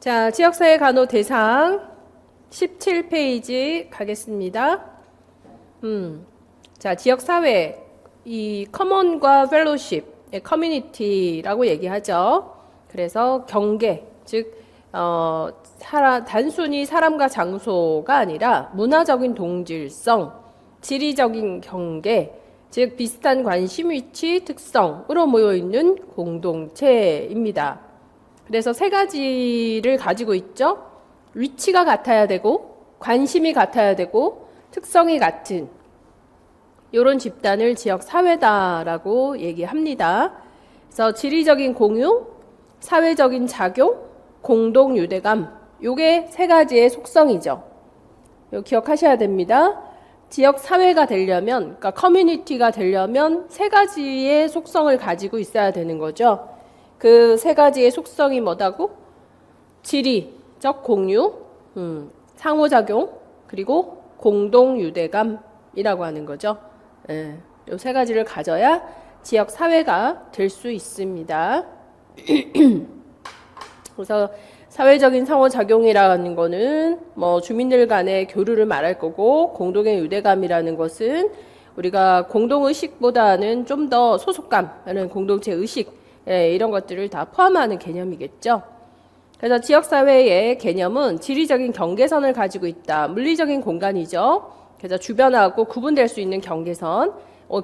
자, 지역사회 간호 대상 17페이지 가겠습니다. 자, 지역사회, 이 커먼과 펠로십, 커뮤니티라고 얘기하죠. 그래서 경계, 즉 단순히 사람과 장소가 아니라 문화적인 동질성, 지리적인 경계, 즉 비슷한 관심, 위치, 특성으로 모여있는 공동체입니다. 그래서 세 가지를 가지고 있죠. 위치가 같아야 되고, 관심이 같아야 되고, 특성이 같은 이런 집단을 지역사회다라고 얘기합니다. 그래서 지리적인 공유, 사회적인 작용, 공동유대감, 요게 세 가지의 속성이죠. 이거 기억하셔야 됩니다. 지역사회가 되려면, 그러니까 커뮤니티가 되려면 세 가지의 속성을 가지고 있어야 되는 거죠. 그 세 가지의 속성이 뭐다고? 지리적 공유, 상호작용, 그리고 공동유대감이라고 하는 거죠. 이 세 가지를 가져야 지역사회가 될 수 있습니다. 그래서 사회적인 상호작용이라는 거는 뭐 주민들 간의 교류를 말할 거고, 공동의 유대감이라는 것은 우리가 공동의식보다는 좀 더 소속감하는 공동체 의식, 이런 것들을 다 포함하는 개념이겠죠. 그래서 지역사회의 개념은 지리적인 경계선을 가지고 있다. 물리적인 공간이죠. 그래서 주변하고 구분될 수 있는 경계선,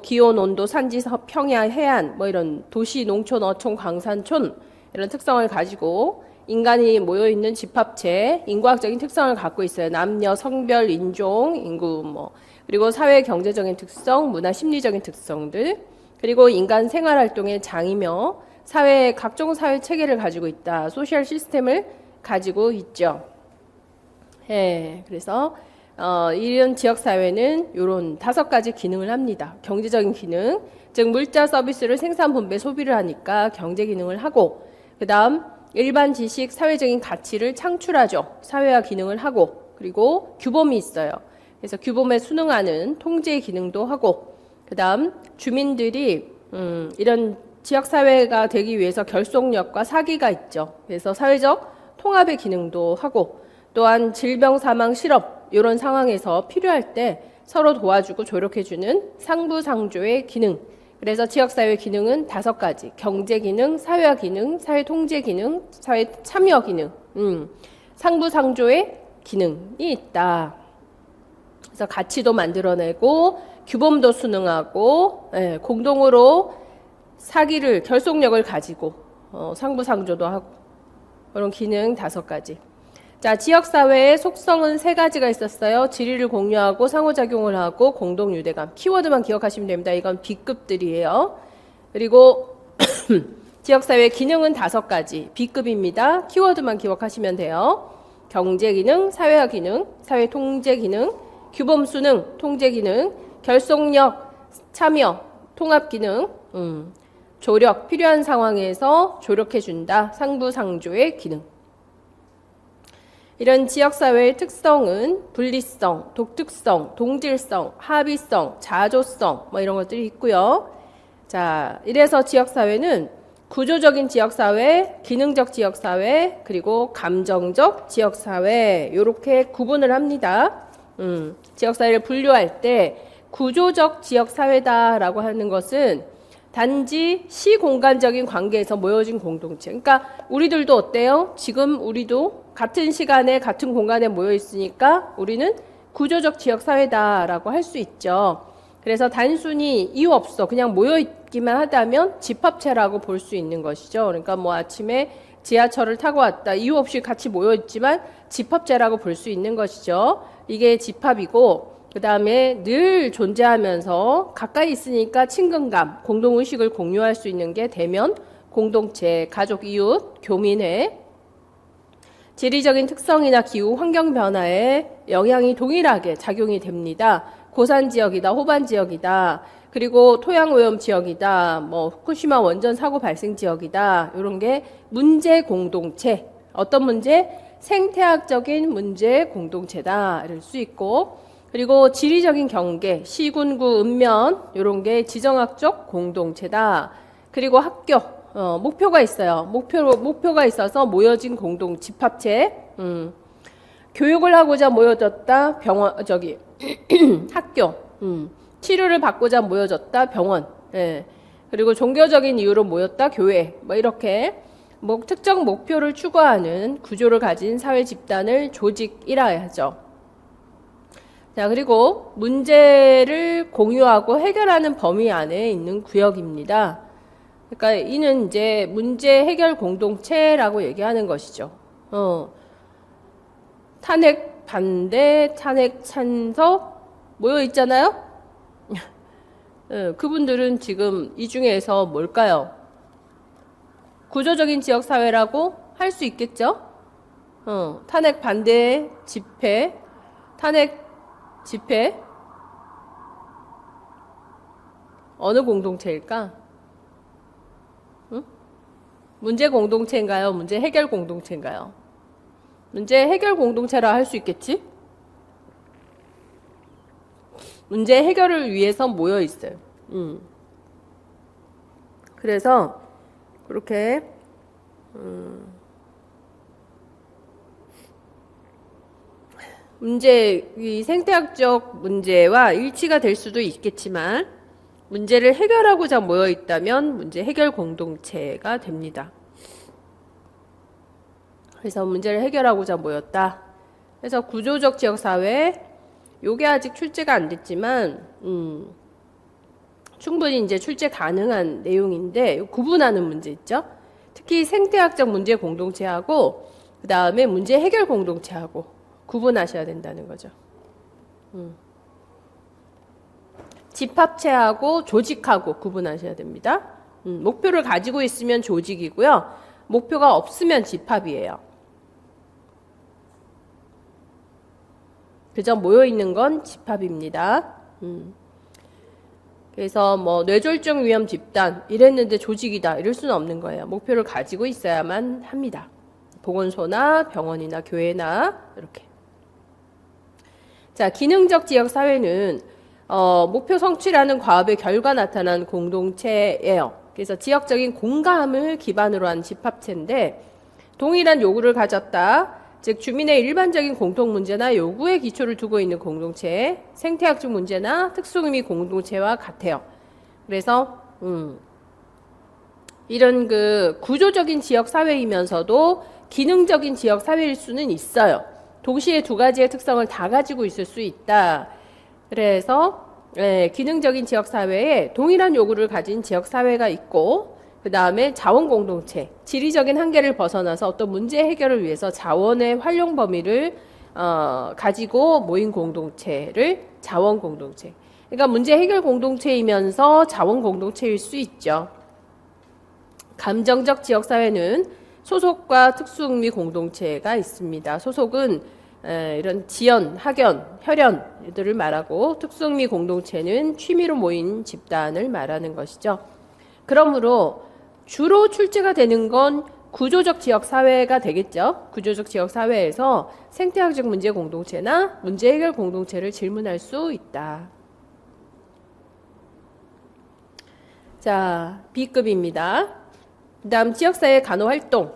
기온, 온도, 산지, 평야, 해안, 뭐 이런 도시, 농촌, 어촌, 광산촌 이런 특성을 가지고 인간이 모여있는 집합체, 인과학적인 특성을 갖고 있어요. 남녀, 성별, 인종, 인구, 그리고 사회 경제적인 특성, 문화 심리적인 특성들, 그리고 인간 생활활동의 장이며 사회의 각종 사회 체계를 가지고 있다. 소셜 시스템을 가지고 있죠. 그래서 이런 지역사회는 이런 5가지 기능을 합니다. 경제적인 기능, 즉 물자 서비스를 생산, 분배, 소비를 하니까 경제 기능을 하고, 그 다음 일반 지식, 사회적인 가치를 창출하죠. 사회화 기능을 하고, 그리고 규범이 있어요. 그래서 규범에 순응하는 통제 기능도 하고, 그 다음 주민들이 이런 지역사회가 되기 위해서 결속력과 사기가 있죠. 그래서 사회적 통합의 기능도 하고, 또한 질병, 사망, 실업 이런 상황에서 필요할 때 서로 도와주고 조력해주는 상부상조의 기능. 그래서 지역사회 기능은 5가지. 경제 기능, 사회화 기능, 사회 통제 기능, 사회 참여 기능, 상부상조의 기능이 있다. 그래서 가치도 만들어내고 규범도 순응하고, 공동으로 사기를, 결속력을 가지고 상부상조도 하고, 그런 기능 5가지. 자, 지역사회의 속성은 3가지가 있었어요. 지리를 공유하고 상호작용을 하고 공동유대감. 키워드만 기억하시면 됩니다. 이건 B급들이에요. 그리고 지역사회 기능은 5가지. B급입니다. 키워드만 기억하시면 돼요. 경제기능, 사회화 기능, 사회통제기능, 규범순응, 통제기능, 결속력, 참여, 통합기능, 조력, 필요한 상황에서 조력해준다. 상부상조의 기능. 이런 지역사회의 특성은 분리성, 독특성, 동질성, 합의성, 자조성 이런 것들이 있고요. 자, 이래서 지역사회는 구조적인 지역사회, 기능적 지역사회, 그리고 감정적 지역사회 이렇게 구분을 합니다. 지역사회를 분류할 때 구조적 지역사회다라고 하는 것은 단지 시공간적인 관계에서 모여진 공동체. 그러니까 우리들도 어때요? 지금 우리도 같은 시간에 같은 공간에 모여 있으니까 우리는 구조적 지역사회다라고 할 수 있죠. 그래서 단순히 이유 없어 그냥 모여 있기만 하다면 집합체라고 볼 수 있는 것이죠. 그러니까 아침에 지하철을 타고 왔다. 이유 없이 같이 모여 있지만 집합체라고 볼 수 있는 것이죠. 이게 집합이고, 그 다음에 늘 존재하면서 가까이 있으니까 친근감, 공동의식을 공유할 수 있는 게 대면, 공동체, 가족, 이웃, 교민회. 지리적인 특성이나 기후, 환경 변화에 영향이 동일하게 작용이 됩니다. 고산지역이다, 호반지역이다, 그리고 토양오염 지역이다, 후쿠시마 원전 사고 발생 지역이다, 이런 게 문제 공동체. 어떤 문제? 생태학적인 문제 공동체다. 이럴 수 있고, 그리고 지리적인 경계, 시군구, 읍면 이런 게 지정학적 공동체다. 그리고 학교, 목표가 있어요. 목표가 있어서 모여진 공동 집합체. 교육을 하고자 모여졌다. 병원, 학교. 치료를 받고자 모여졌다. 병원. 예. 그리고 종교적인 이유로 모였다. 교회. 뭐 이렇게 특정 목표를 추구하는 구조를 가진 사회 집단을 조직이라 하죠. 자, 그리고 문제를 공유하고 해결하는 범위 안에 있는 구역입니다. 그러니까 이는 이제 문제 해결 공동체라고 얘기하는 것이죠. 탄핵 반대, 탄핵 찬성 모여 있잖아요. 그분들은 지금 이 중에서 뭘까요? 구조적인 지역 사회라고 할 수 있겠죠? 탄핵 반대 집회, 탄핵 집회 어느 공동체일까? 문제 공동체인가요? 문제 해결 공동체인가요? 문제 해결 공동체라 할 수 있겠지? 문제 해결을 위해서 모여 있어요. 그래서 그렇게 이 생태학적 문제와 일치가 될 수도 있겠지만 문제를 해결하고자 모여 있다면 문제 해결 공동체가 됩니다. 그래서 문제를 해결하고자 모였다. 그래서 구조적 지역사회, 요게 아직 출제가 안 됐지만 충분히 이제 출제 가능한 내용인데 구분하는 문제 있죠. 특히 생태학적 문제 공동체하고 그 다음에 문제 해결 공동체하고 구분하셔야 된다는 거죠. 집합체하고 조직하고 구분하셔야 됩니다. 목표를 가지고 있으면 조직이고요. 목표가 없으면 집합이에요. 그저 모여있는 건 집합입니다. 그래서 뭐 뇌졸중 위험 집단 이랬는데 조직이다 이럴 수는 없는 거예요. 목표를 가지고 있어야만 합니다. 보건소나 병원이나 교회나 이렇게. 자, 기능적 지역 사회는 목표 성취라는 과업의 결과 나타난 공동체예요. 그래서 지역적인 공감을 기반으로 한 집합체인데 동일한 요구를 가졌다. 즉 주민의 일반적인 공통 문제나 요구에 기초를 두고 있는 공동체, 생태학적 문제나 특수의미 공동체와 같아요. 그래서 이런 그 구조적인 지역 사회이면서도 기능적인 지역 사회일 수는 있어요. 동시에 두 가지의 특성을 다 가지고 있을 수 있다. 그래서 기능적인 지역사회에 동일한 요구를 가진 지역사회가 있고 그 다음에 자원공동체, 지리적인 한계를 벗어나서 어떤 문제 해결을 위해서 자원의 활용 범위를 가지고 모인 공동체를 자원공동체. 그러니까 문제 해결 공동체이면서 자원공동체일 수 있죠. 감정적 지역사회는 소속과 특수흥미 공동체가 있습니다. 소속은 이런 지연, 학연, 혈연들을 말하고 특수흥미 공동체는 취미로 모인 집단을 말하는 것이죠. 그러므로 주로 출제가 되는 건 구조적 지역사회가 되겠죠. 구조적 지역사회에서 생태학적 문제 공동체나 문제 해결 공동체를 질문할 수 있다. 자, B급입니다. 그 다음 지역사회 간호활동.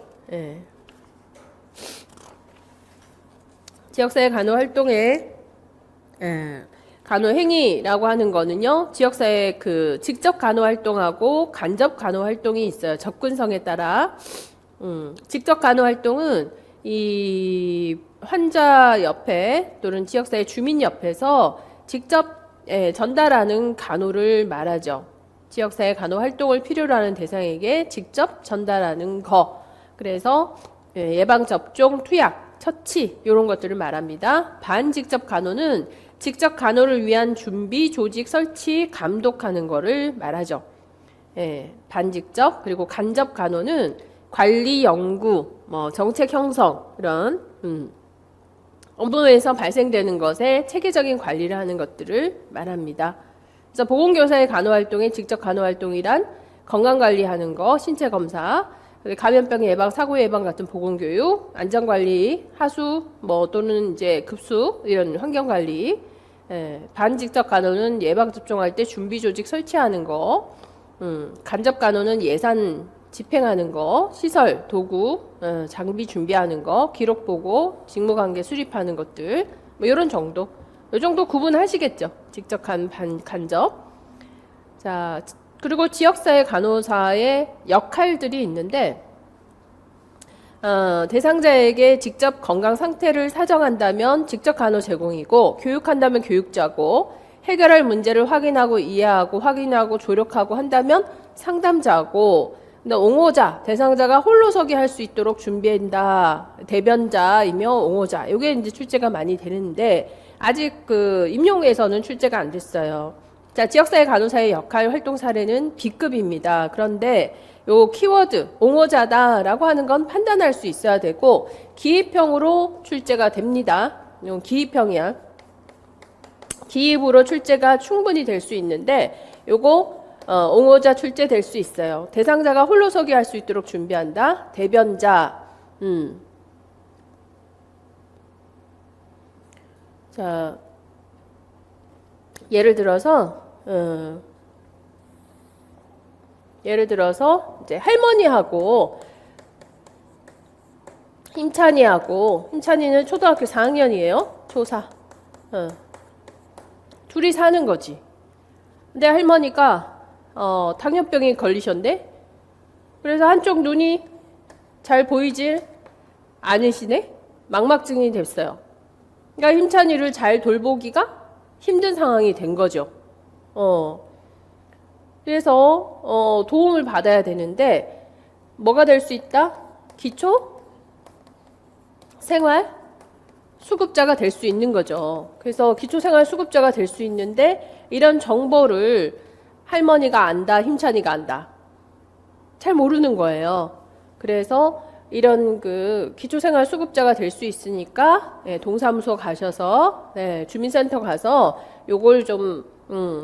지역사회 간호활동에 간호행위라고 하는 거는요, 지역사회 그 직접 간호활동하고 간접 간호활동이 있어요. 접근성에 따라. 직접 간호활동은 이 환자 옆에 또는 지역사회 주민 옆에서 직접 전달하는 간호를 말하죠. 지역사회 간호활동을 필요로 하는 대상에게 직접 전달하는 거. 그래서 예방접종, 투약, 처치 이런 것들을 말합니다. 반직접 간호는 직접 간호를 위한 준비, 조직, 설치, 감독하는 거를 말하죠. 반직접 그리고 간접 간호는 관리, 연구, 정책 형성 이런 업무에서 발생되는 것에 체계적인 관리를 하는 것들을 말합니다. 그래서 보건교사의 간호활동에 직접 간호활동이란 건강관리하는 거, 신체검사, 감염병 예방, 사고 예방 같은 보건교육, 안전관리, 하수, 또는 이제 급수, 이런 환경관리, 반직접 간호는 예방접종할 때 준비 조직 설치하는 거, 간접 간호는 예산 집행하는 거, 시설, 도구, 장비 준비하는 거, 기록 보고, 직무관계 수립하는 것들, 뭐 이런 정도. 이 정도 구분하시겠죠. 직접한 간접. 자, 그리고 지역사회 간호사의 역할들이 있는데, 대상자에게 직접 건강 상태를 사정한다면 직접 간호 제공이고, 교육한다면 교육자고, 해결할 문제를 확인하고 이해하고 확인하고 조력하고 한다면 상담자고, 근데 옹호자, 대상자가 홀로서기 할 수 있도록 준비한다. 대변자이며 옹호자. 이게 이제 출제가 많이 되는데, 아직 그 임용에서는 출제가 안 됐어요. 자, 지역사회 간호사의 역할 활동 사례는 B급입니다. 그런데 요 키워드 옹호자다라고 하는 건 판단할 수 있어야 되고 기입형으로 출제가 됩니다. 이건 기입형이야. 기입으로 출제가 충분히 될 수 있는데 요거 옹호자 출제될 수 있어요. 대상자가 홀로서기 할 수 있도록 준비한다. 대변자. 자, 예를 들어서 이제 할머니하고 힘찬이는 초등학교 4학년이에요. 초4. 둘이 사는 거지. 근데 할머니가 당뇨병이 걸리셨네. 그래서 한쪽 눈이 잘 보이질 않으시네. 망막증이 됐어요. 그러니까 힘찬이를 잘 돌보기가 힘든 상황이 된 거죠. 그래서 도움을 받아야 되는데 뭐가 될 수 있다? 기초 생활 수급자가 될 수 있는 거죠. 그래서 기초 생활 수급자가 될 수 있는데 이런 정보를 할머니가 안다, 힘찬이가 안다. 잘 모르는 거예요. 그래서 이런 그 기초생활 수급자가 될 수 있으니까 동사무소 가셔서 주민센터 가서 요걸 좀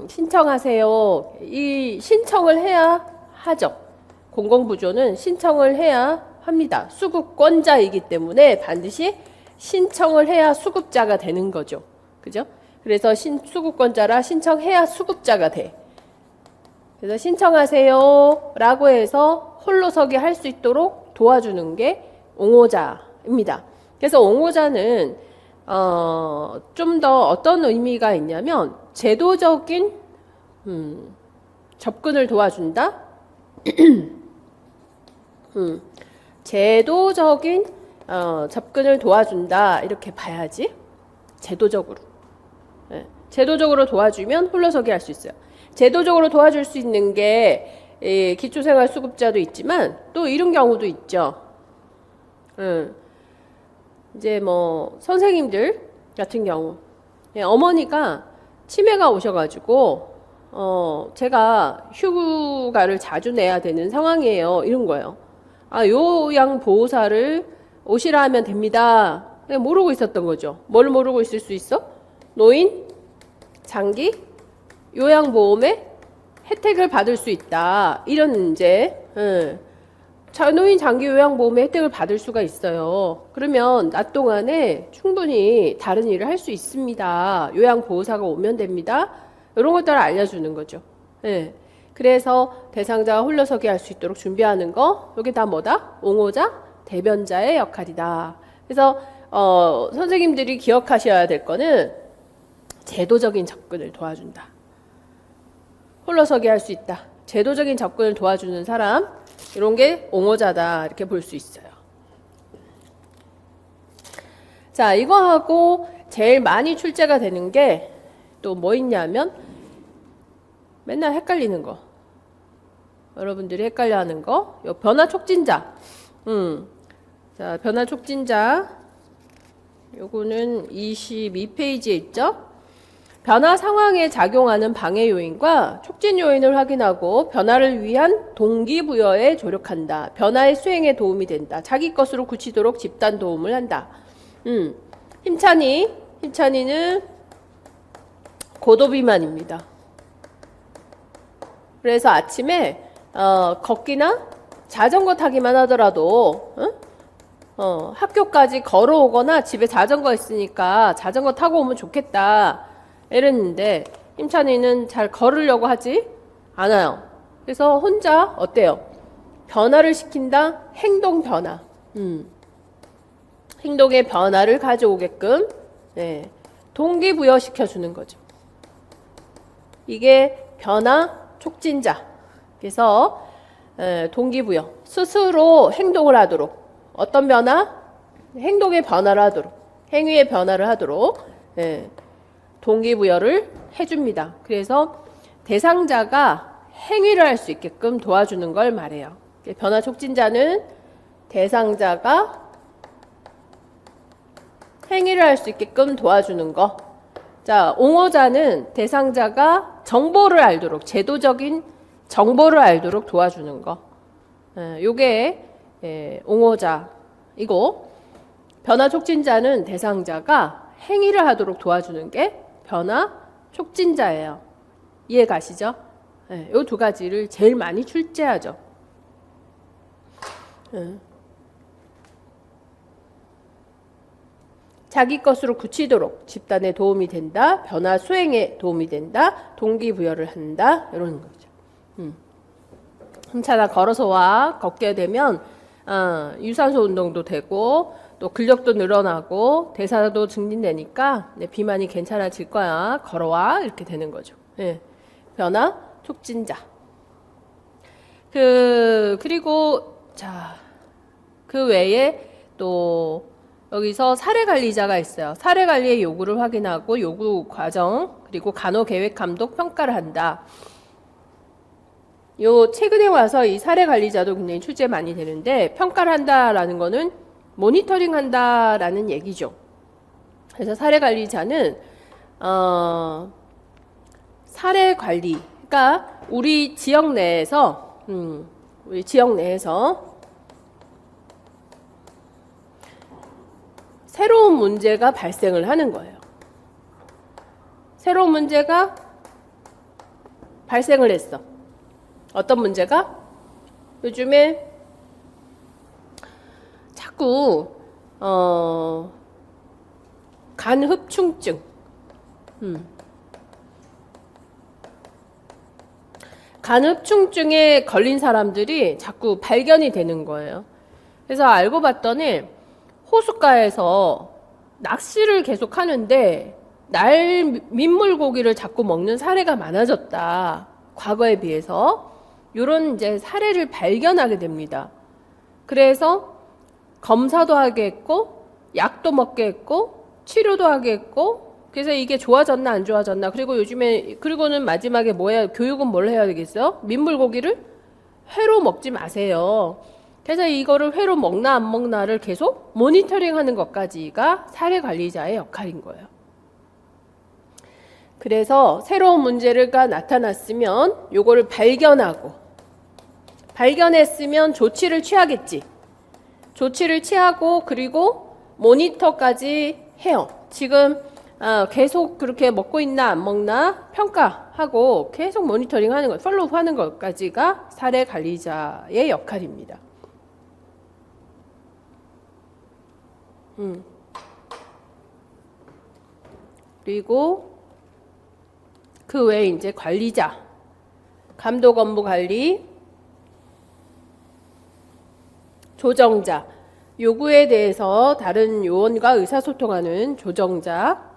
신청하세요. 이 신청을 해야 하죠. 공공부조는 신청을 해야 합니다. 수급권자이기 때문에 반드시 신청을 해야 수급자가 되는 거죠. 그죠? 그래서 수급권자라 신청해야 수급자가 돼. 그래서 신청하세요 라고 해서 홀로서기 할 수 있도록 도와주는 게 옹호자입니다. 그래서 옹호자는 좀 더 어떤 의미가 있냐면 제도적인 접근을 도와준다. 제도적인 접근을 도와준다 이렇게 봐야지. 제도적으로. 제도적으로 도와주면 홀로서기 할 수 있어요. 제도적으로 도와줄 수 있는 게 기초생활수급자도 있지만 또 이런 경우도 있죠. 이제 뭐 선생님들 같은 경우 어머니가 치매가 오셔가지고 제가 휴가를 자주 내야 되는 상황이에요. 이런 거예요. 요양보호사를 오시라 하면 됩니다. 모르고 있었던 거죠. 뭘 모르고 있을 수 있어? 노인, 장기, 요양보험에 혜택을 받을 수 있다. 이런 이제 노인 장기 요양보험의 혜택을 받을 수가 있어요. 그러면 낮 동안에 충분히 다른 일을 할 수 있습니다. 요양보호사가 오면 됩니다. 이런 것들을 알려주는 거죠. 그래서 대상자가 홀로서기 할 수 있도록 준비하는 거, 이게 다 뭐다? 옹호자, 대변자의 역할이다. 그래서 선생님들이 기억하셔야 될 거는 제도적인 접근을 도와준다. 홀로서기 할 수 있다. 제도적인 접근을 도와주는 사람, 이런 게 옹호자다. 이렇게 볼 수 있어요. 자, 이거하고 제일 많이 출제가 되는 게 또 뭐 있냐면 맨날 헷갈리는 거. 여러분들이 헷갈려 하는 거. 요 변화 촉진자. 자, 변화 촉진자. 요거는 22페이지에 있죠? 변화 상황에 작용하는 방해 요인과 촉진 요인을 확인하고 변화를 위한 동기부여에 조력한다. 변화의 수행에 도움이 된다. 자기 것으로 굳히도록 집단 도움을 한다. 힘찬이는 고도비만입니다. 그래서 아침에 걷기나 자전거 타기만 하더라도 학교까지 걸어오거나 집에 자전거 있으니까 자전거 타고 오면 좋겠다. 이랬는데 힘찬이는 잘 걸으려고 하지 않아요. 그래서 혼자 어때요? 변화를 시킨다. 행동 변화. 행동의 변화를 가져오게끔 네, 동기부여 시켜주는 거죠. 이게 변화 촉진자. 그래서 동기부여. 스스로 행동을 하도록. 어떤 변화? 행동의 변화를 하도록. 행위의 변화를 하도록 동기부여를 해줍니다. 그래서 대상자가 행위를 할 수 있게끔 도와주는 걸 말해요. 변화 촉진자는 대상자가 행위를 할 수 있게끔 도와주는 거. 자, 옹호자는 대상자가 정보를 알도록, 제도적인 정보를 알도록 도와주는 거. 요게 옹호자이고, 변화 촉진자는 대상자가 행위를 하도록 도와주는 게 변화 촉진자예요. 이해 가시죠? 요 두 가지를 제일 많이 출제하죠. 자기 것으로 굳히도록 집단에 도움이 된다. 변화 수행에 도움이 된다. 동기부여를 한다. 이런 거죠. 힘차다 걸어서 와. 걷게 되면 유산소 운동도 되고 또 근력도 늘어나고 대사도 증진되니까 비만이 괜찮아질 거야. 걸어와. 이렇게 되는 거죠. 변화 촉진자. 그리고 자, 그 외에 또 여기서 사례 관리자가 있어요. 사례 관리의 요구를 확인하고 요구 과정 그리고 간호 계획 감독 평가를 한다. 요 최근에 와서 이 사례 관리자도 굉장히 출제 많이 되는데 평가를 한다라는 거는 모니터링 한다라는 얘기죠. 그래서 사례 관리자는 사례 관리, 그러니까 우리 지역 내에서 새로운 문제가 발생을 하는 거예요. 새로운 문제가 발생을 했어. 어떤 문제가? 요즘에 자꾸 간흡충증, 간흡충증에 걸린 사람들이 자꾸 발견이 되는 거예요. 그래서 알고 봤더니 호숫가에서 낚시를 계속 하는데 민물고기를 자꾸 먹는 사례가 많아졌다. 과거에 비해서. 이런 이제 사례를 발견하게 됩니다. 그래서 검사도 하게 했고, 약도 먹게 했고, 치료도 하게 했고, 그래서 이게 좋아졌나 안 좋아졌나. 그리고는 마지막에 뭐야? 교육은 뭘 해야 되겠어요? 민물고기를 회로 먹지 마세요. 그래서 이거를 회로 먹나 안 먹나를 계속 모니터링 하는 것까지가 사례 관리자의 역할인 거예요. 그래서 새로운 문제가 나타났으면 요거를 발견했으면 조치를 취하겠지. 조치를 취하고 그리고 모니터까지 해요. 지금 계속 그렇게 먹고 있나 안 먹나 평가하고 계속 모니터링 하는 것, 팔로우 하는 것까지가 사례 관리자의 역할입니다. 그리고 그 외에 이제 관리자, 감독 업무 관리, 조정자, 요구에 대해서 다른 요원과 의사소통하는 조정자,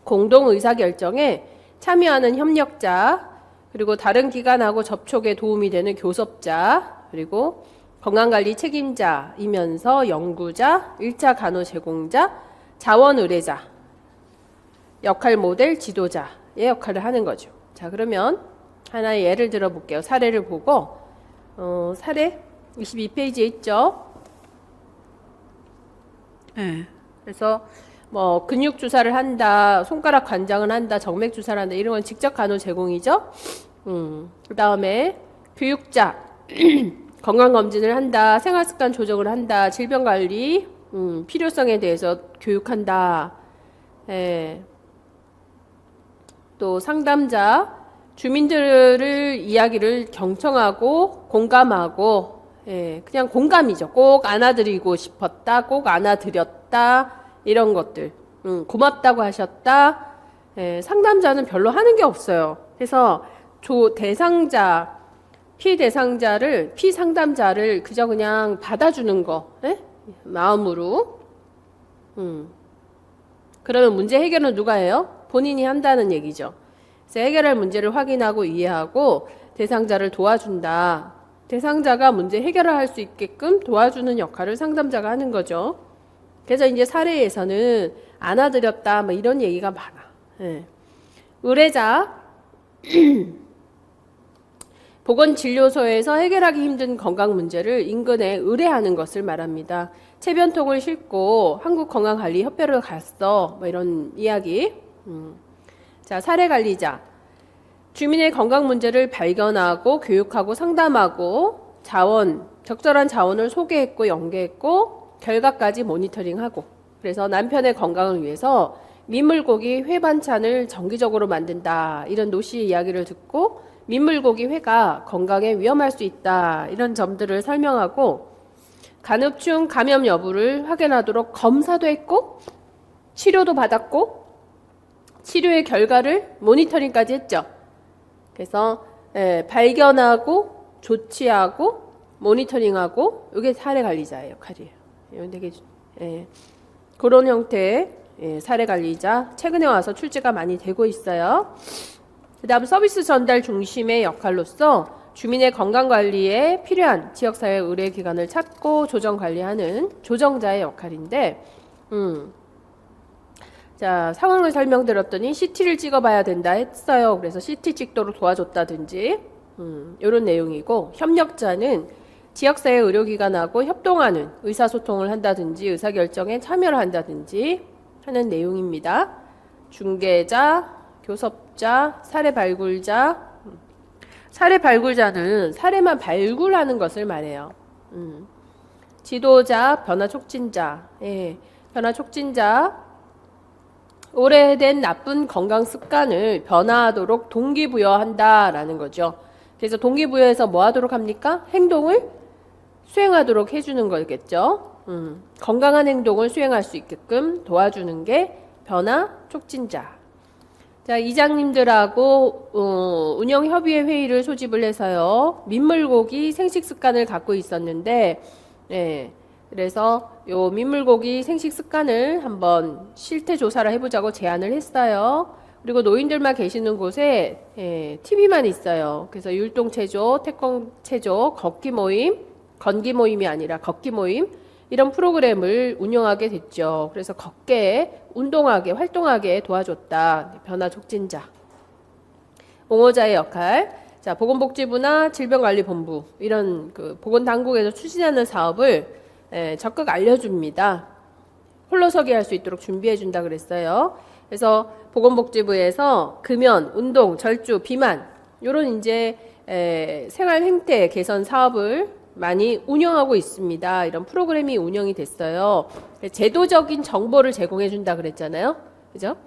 공동 의사결정에 참여하는 협력자, 그리고 다른 기관하고 접촉에 도움이 되는 교섭자, 그리고 건강관리 책임자이면서 연구자, 1차 간호 제공자, 자원 의뢰자, 역할 모델 지도자의 역할을 하는 거죠. 자, 그러면 하나의 예를 들어 볼게요. 사례를 보고 사례 22페이지에 있죠. 그래서 뭐 근육 주사를 한다, 손가락 관장을 한다, 정맥 주사를 한다, 이런 건 직접 간호 제공이죠. 그다음에 교육자 건강 검진을 한다, 생활 습관 조정을 한다, 질병 관리 필요성에 대해서 교육한다. 또 상담자 주민들을 이야기를 경청하고 공감하고 그냥 공감이죠. 꼭 안아드리고 싶었다, 꼭 안아드렸다, 이런 것들. 고맙다고 하셨다. 상담자는 별로 하는 게 없어요. 그래서 대상자, 피대상자를, 피상담자를 그저 그냥 받아주는 거, 에? 마음으로. 그러면 문제 해결은 누가 해요? 본인이 한다는 얘기죠. 그래서 해결할 문제를 확인하고 이해하고 대상자를 도와준다. 대상자가 문제 해결을 할 수 있게끔 도와주는 역할을 상담자가 하는 거죠. 그래서 이제 사례에서는 안아드렸다, 뭐 이런 얘기가 많아. 예. 의뢰자, 보건진료소에서 해결하기 힘든 건강 문제를 인근에 의뢰하는 것을 말합니다. 체변통을 싣고 한국건강관리협회로 갔어. 뭐 이런 이야기. 자, 사례관리자. 주민의 건강 문제를 발견하고 교육하고 상담하고 적절한 자원을 소개했고 연계했고 결과까지 모니터링하고, 그래서 남편의 건강을 위해서 민물고기 회 반찬을 정기적으로 만든다. 이런 노씨 이야기를 듣고 민물고기 회가 건강에 위험할 수 있다. 이런 점들을 설명하고 간흡충 감염 여부를 확인하도록 검사도 했고 치료도 받았고 치료의 결과를 모니터링까지 했죠. 그래서 발견하고 조치하고 모니터링하고 이게 사례관리자의 역할이에요. 이건 되게 그런 형태의 사례관리자 최근에 와서 출제가 많이 되고 있어요. 그 다음 서비스 전달 중심의 역할로서 주민의 건강관리에 필요한 지역사회 의료기관을 찾고 조정관리하는 조정자의 역할인데 자, 상황을 설명드렸더니 CT를 찍어봐야 된다 했어요. 그래서 CT 찍도록 도와줬다든지 이런 내용이고, 협력자는 지역사회 의료기관하고 협동하는 의사소통을 한다든지 의사결정에 참여를 한다든지 하는 내용입니다. 중개자, 교섭자, 사례 발굴자. 사례 발굴자는 사례만 발굴하는 것을 말해요. 지도자, 변화 촉진자. 변화 촉진자. 오래된 나쁜 건강 습관을 변화하도록 동기부여한다라는 거죠. 그래서 동기부여해서 뭐 하도록 합니까? 행동을 수행하도록 해주는 거겠죠. 건강한 행동을 수행할 수 있게끔 도와주는 게 변화 촉진자. 자, 이장님들하고 운영협의회 회의를 소집을 해서요. 민물고기 생식 습관을 갖고 있었는데, 그래서 요 민물고기 생식 습관을 한번 실태 조사를 해보자고 제안을 했어요. 그리고 노인들만 계시는 곳에 TV만 있어요. 그래서 율동체조, 태권체조, 걷기 모임, 건기 모임이 아니라 걷기 모임, 이런 프로그램을 운영하게 됐죠. 그래서 걷게, 운동하게, 활동하게 도와줬다. 변화 촉진자. 옹호자의 역할. 자, 보건복지부나 질병관리본부 이런 그 보건당국에서 추진하는 사업을 적극 알려줍니다. 홀로서기 할 수 있도록 준비해준다 그랬어요. 그래서 보건복지부에서 금연, 운동, 절주, 비만 이런 이제 생활 행태 개선 사업을 많이 운영하고 있습니다. 이런 프로그램이 운영이 됐어요. 제도적인 정보를 제공해준다 그랬잖아요. 그죠?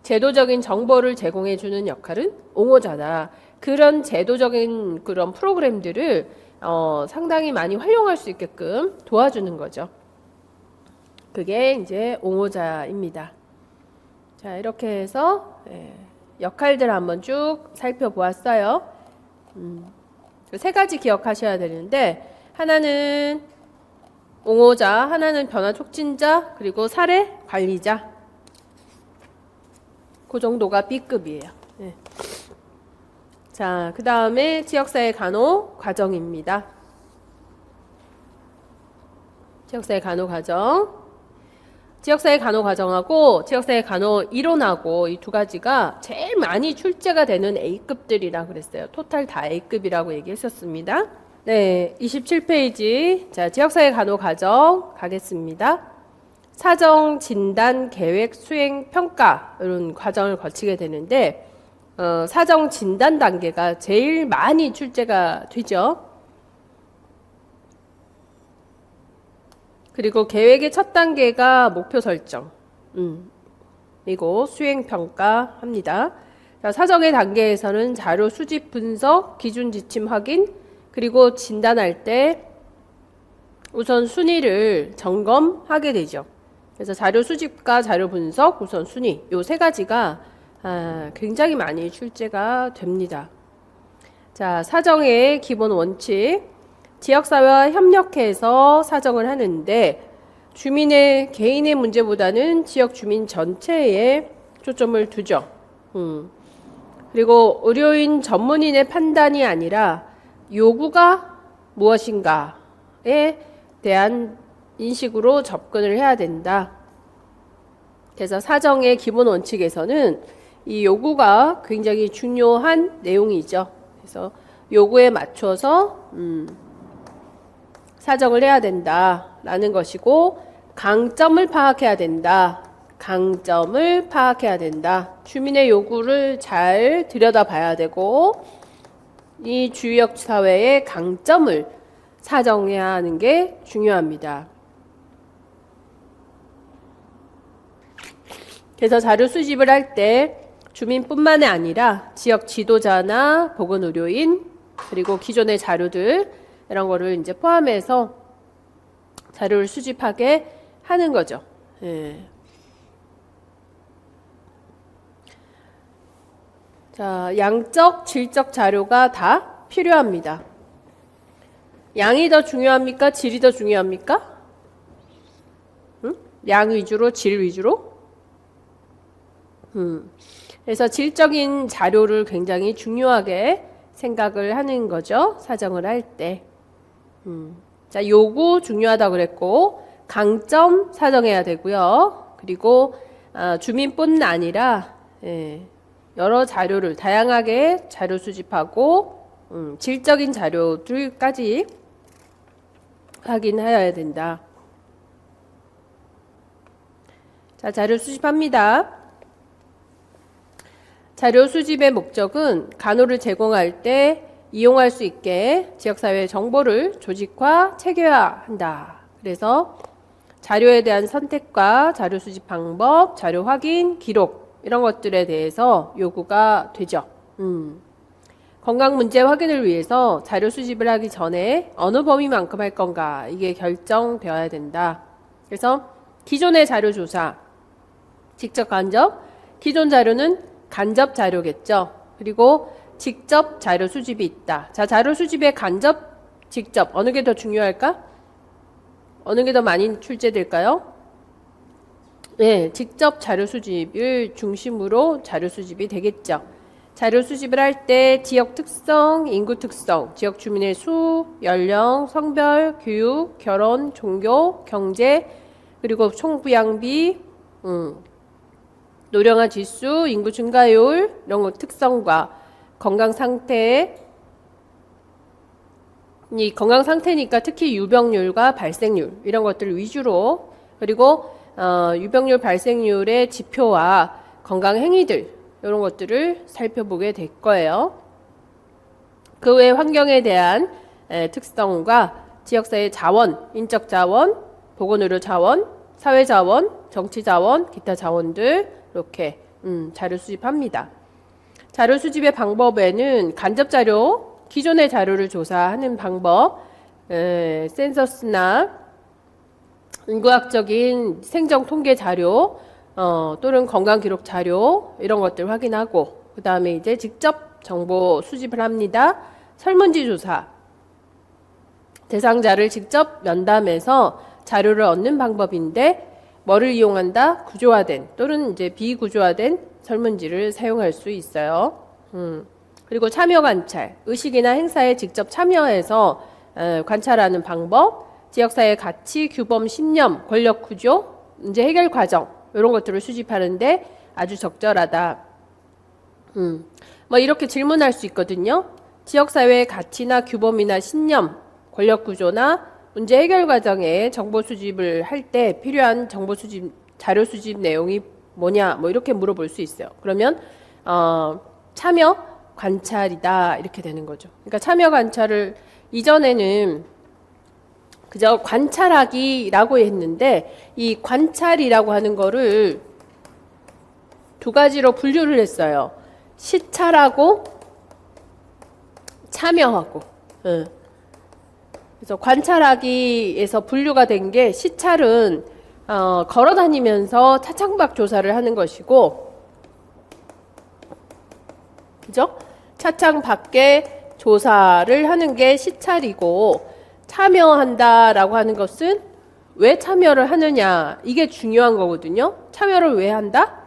제도적인 정보를 제공해주는 역할은 옹호자다. 그런 제도적인 그런 프로그램들을 상당히 많이 활용할 수 있게끔 도와주는 거죠. 그게 이제 옹호자입니다. 자, 이렇게 해서 역할들 한번 쭉 살펴보았어요. 세 가지 기억하셔야 되는데, 하나는 옹호자, 하나는 변화 촉진자, 그리고 사례 관리자. 그 정도가 B급이에요. 자, 그 다음에 지역사회 간호 과정입니다. 지역사회 간호 과정. 지역사회 간호 과정하고 지역사회 간호 이론하고 이 두 가지가 제일 많이 출제가 되는 A급들이라 그랬어요. 토탈 다 A급이라고 얘기했었습니다. 네, 27페이지. 자, 지역사회 간호 과정 가겠습니다. 사정, 진단, 계획, 수행, 평가 이런 과정을 거치게 되는데 사정, 진단 단계가 제일 많이 출제가 되죠. 그리고 계획의 첫 단계가 목표 설정, 그리고 수행 평가 합니다. 자, 사정의 단계에서는 자료 수집 분석, 기준 지침 확인, 그리고 진단할 때 우선 순위를 점검하게 되죠. 그래서 자료 수집과 자료 분석, 우선 순위 요 세 가지가 굉장히 많이 출제가 됩니다. 자, 사정의 기본 원칙. 지역사회와 협력해서 사정을 하는데 주민의 개인의 문제보다는 지역 주민 전체에 초점을 두죠. 그리고 의료인 전문인의 판단이 아니라 요구가 무엇인가에 대한 인식으로 접근을 해야 된다. 그래서 사정의 기본 원칙에서는 이 요구가 굉장히 중요한 내용이죠. 그래서 요구에 맞춰서 사정을 해야 된다라는 것이고, 강점을 파악해야 된다. 강점을 파악해야 된다. 주민의 요구를 잘 들여다봐야 되고 이 주역 사회의 강점을 사정해야 하는 게 중요합니다. 그래서 자료 수집을 할 때 주민뿐만이 아니라 지역 지도자나 보건의료인 그리고 기존의 자료들 이런 거를 이제 포함해서 자료를 수집하게 하는 거죠. 예. 자, 양적, 질적 자료가 다 필요합니다. 양이 더 중요합니까? 질이 더 중요합니까? 양 위주로, 질 위주로? 그래서 질적인 자료를 굉장히 중요하게 생각을 하는 거죠. 사정을 할 때. 자, 요구 중요하다고 그랬고, 강점 사정해야 되고요. 그리고 주민뿐 아니라 여러 자료를 다양하게 자료 수집하고 질적인 자료들까지 확인해야 된다. 자, 자료 수집합니다. 자료 수집의 목적은 간호를 제공할 때 이용할 수 있게 지역사회 정보를 조직화, 체계화한다. 그래서 자료에 대한 선택과 자료 수집 방법, 자료 확인, 기록 이런 것들에 대해서 요구가 되죠. 건강 문제 확인을 위해서 자료 수집을 하기 전에 어느 범위만큼 할 건가 이게 결정되어야 된다. 그래서 기존의 자료 조사, 직접 간접, 기존 자료는 간접 자료겠죠. 그리고 직접 자료 수집이 있다. 자, 자료 수집의 간접, 직접 어느 게 더 중요할까? 어느 게 더 많이 출제될까요? 네, 직접 자료 수집을 중심으로 자료 수집이 되겠죠. 자료 수집을 할 때 지역 특성, 인구 특성, 지역 주민의 수, 연령, 성별, 교육, 결혼, 종교, 경제, 그리고 총부양비, 노령화 지수, 인구 증가율 이런 것 특성과 건강 상태, 이 건강 상태니까 특히 유병률과 발생률 이런 것들 위주로, 그리고 유병률 발생률의 지표와 건강 행위들 이런 것들을 살펴보게 될 거예요. 그 외 환경에 대한 특성과 지역사회 자원, 인적 자원, 보건의료 자원, 사회 자원, 정치 자원, 기타 자원들 이렇게 자료 수집합니다. 자료 수집의 방법에는 간접 자료, 기존의 자료를 조사하는 방법, 센서스나 인구학적인 생정 통계 자료, 또는 건강 기록 자료 이런 것들 확인하고, 그 다음에 이제 직접 정보 수집을 합니다. 설문지 조사, 대상자를 직접 면담해서 자료를 얻는 방법인데 뭐를 이용한다? 구조화된 또는 이제 비구조화된 설문지를 사용할 수 있어요. 그리고 참여 관찰, 의식이나 행사에 직접 참여해서 관찰하는 방법, 지역사회 가치, 규범, 신념, 권력 구조, 문제 해결 과정 이런 것들을 수집하는데 아주 적절하다. 뭐 이렇게 질문할 수 있거든요. 지역사회의 가치나 규범이나 신념, 권력 구조나 문제 해결 과정에 정보 수집을 할 때 필요한 정보 수집, 자료 수집 내용이 뭐냐, 뭐 이렇게 물어볼 수 있어요. 그러면 참여 관찰이다 이렇게 되는 거죠. 그러니까 참여 관찰을 이전에는 그저 관찰하기라고 했는데 이 관찰이라고 하는 거를 두 가지로 분류를 했어요. 시찰하고 참여하고. 그래서 관찰하기에서 분류가 된 게 시찰은 걸어 다니면서 차창밖 조사를 하는 것이고, 그죠? 차창 밖에 조사를 하는 게 시찰이고 참여한다라고 하는 것은 왜 참여를 하느냐 이게 중요한 거거든요. 참여를 왜 한다?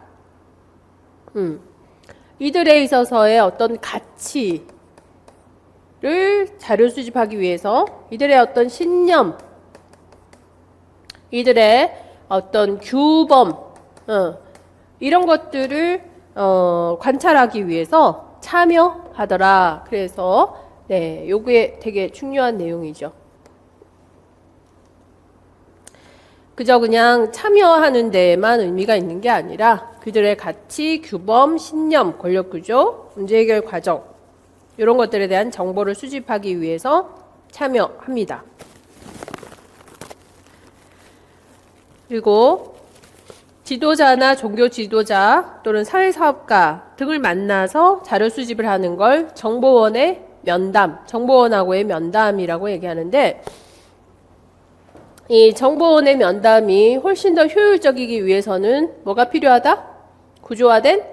이들에 있어서의 어떤 가치를 자료 수집하기 위해서 이들의 어떤 신념, 이들의 어떤 규범, 이런 것들을 관찰하기 위해서 참여하더라. 그래서 네, 요게 되게 중요한 내용이죠. 그저 그냥 참여하는 데에만 의미가 있는 게 아니라 그들의 가치, 규범, 신념, 권력구조, 문제 해결 과정 이런 것들에 대한 정보를 수집하기 위해서 참여합니다. 그리고 지도자나 종교 지도자 또는 사회사업가 등을 만나서 자료 수집을 하는 걸 정보원의 면담, 정보원하고의 면담이라고 얘기하는데 이 정보원의 면담이 훨씬 더 효율적이기 위해서는 뭐가 필요하다? 구조화된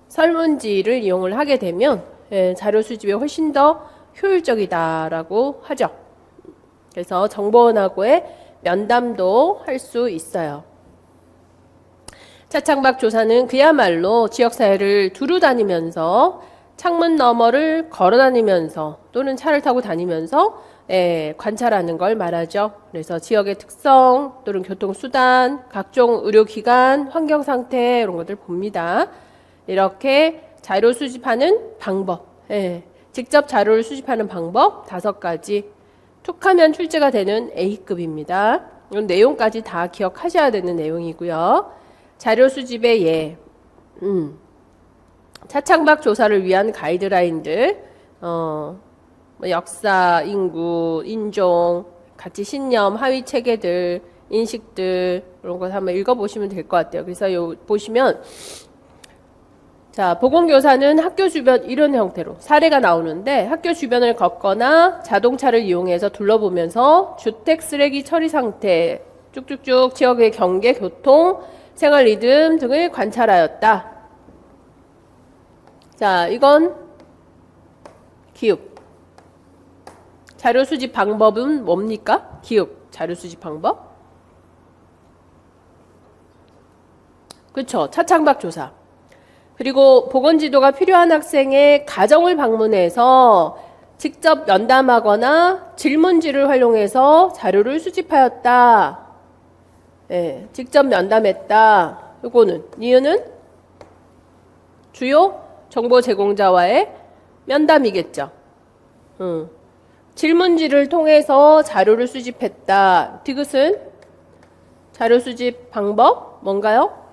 설문지를 이용을 하게 되면 자료 수집이 훨씬 더 효율적이다라고 하죠. 그래서 정보원하고의 면담도 할 수 있어요. 차창밖 조사는 그야말로 지역사회를 두루 다니면서 창문 너머를 걸어 다니면서 또는 차를 타고 다니면서 관찰하는 걸 말하죠. 그래서 지역의 특성 또는 교통수단, 각종 의료기관, 환경상태 이런 것들 봅니다. 이렇게 자료 수집하는 방법, 직접 자료를 수집하는 방법 5가지. 툭하면 출제가 되는 A급입니다. 이런 내용까지 다 기억하셔야 되는 내용이고요. 자료 수집의 예, 차창밖 조사를 위한 가이드라인들, 역사, 인구, 인종, 가치 신념, 하위 체계들, 인식들 이런 거 한번 읽어보시면 될 것 같아요. 그래서 요 보시면 자 보건교사는 학교 주변 이런 형태로 사례가 나오는데 학교 주변을 걷거나 자동차를 이용해서 둘러보면서 주택 쓰레기 처리 상태 쭉쭉쭉 지역의 경계, 교통, 생활 리듬 등을 관찰하였다. 자 이건 기읍. 자료 수집 방법은 뭡니까? 기읍. 자료 수집 방법. 그렇죠. 차창밖 조사. 그리고 보건지도가 필요한 학생의 가정을 방문해서 직접 면담하거나 질문지를 활용해서 자료를 수집하였다. 네, 직접 면담했다. 요거는 이유는 주요 정보 제공자와의 면담이겠죠. 질문지를 통해서 자료를 수집했다. 디귿은 자료 수집 방법 뭔가요?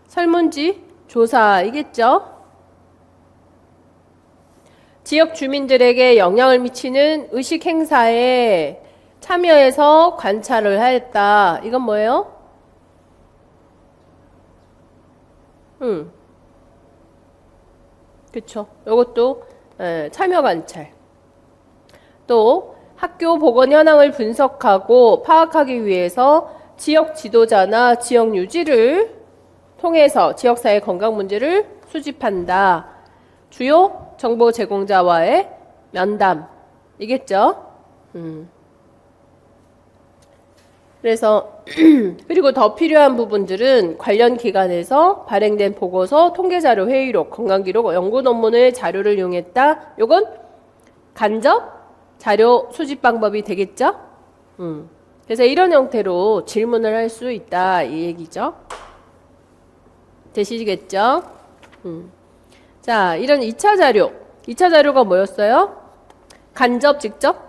설문지 조사이겠죠. 지역 주민들에게 영향을 미치는 의식 행사에 참여해서 관찰을 하였다. 이건 뭐예요? 그쵸. 이것도 참여 관찰. 또 학교 보건 현황을 분석하고 파악하기 위해서 지역 지도자나 지역 유지를 통해서 지역사회 건강 문제를 수집한다. 주요 정보 제공자와의 면담이겠죠. 그래서 그리고 더 필요한 부분들은 관련 기관에서 발행된 보고서, 통계자료, 회의록, 건강기록, 연구 논문의 자료를 이용했다. 요건 간접 자료 수집 방법이 되겠죠. 그래서 이런 형태로 질문을 할 수 있다 이 얘기죠. 되시겠죠? 자, 이런 2차 자료. 2차 자료가 뭐였어요? 간접, 직접?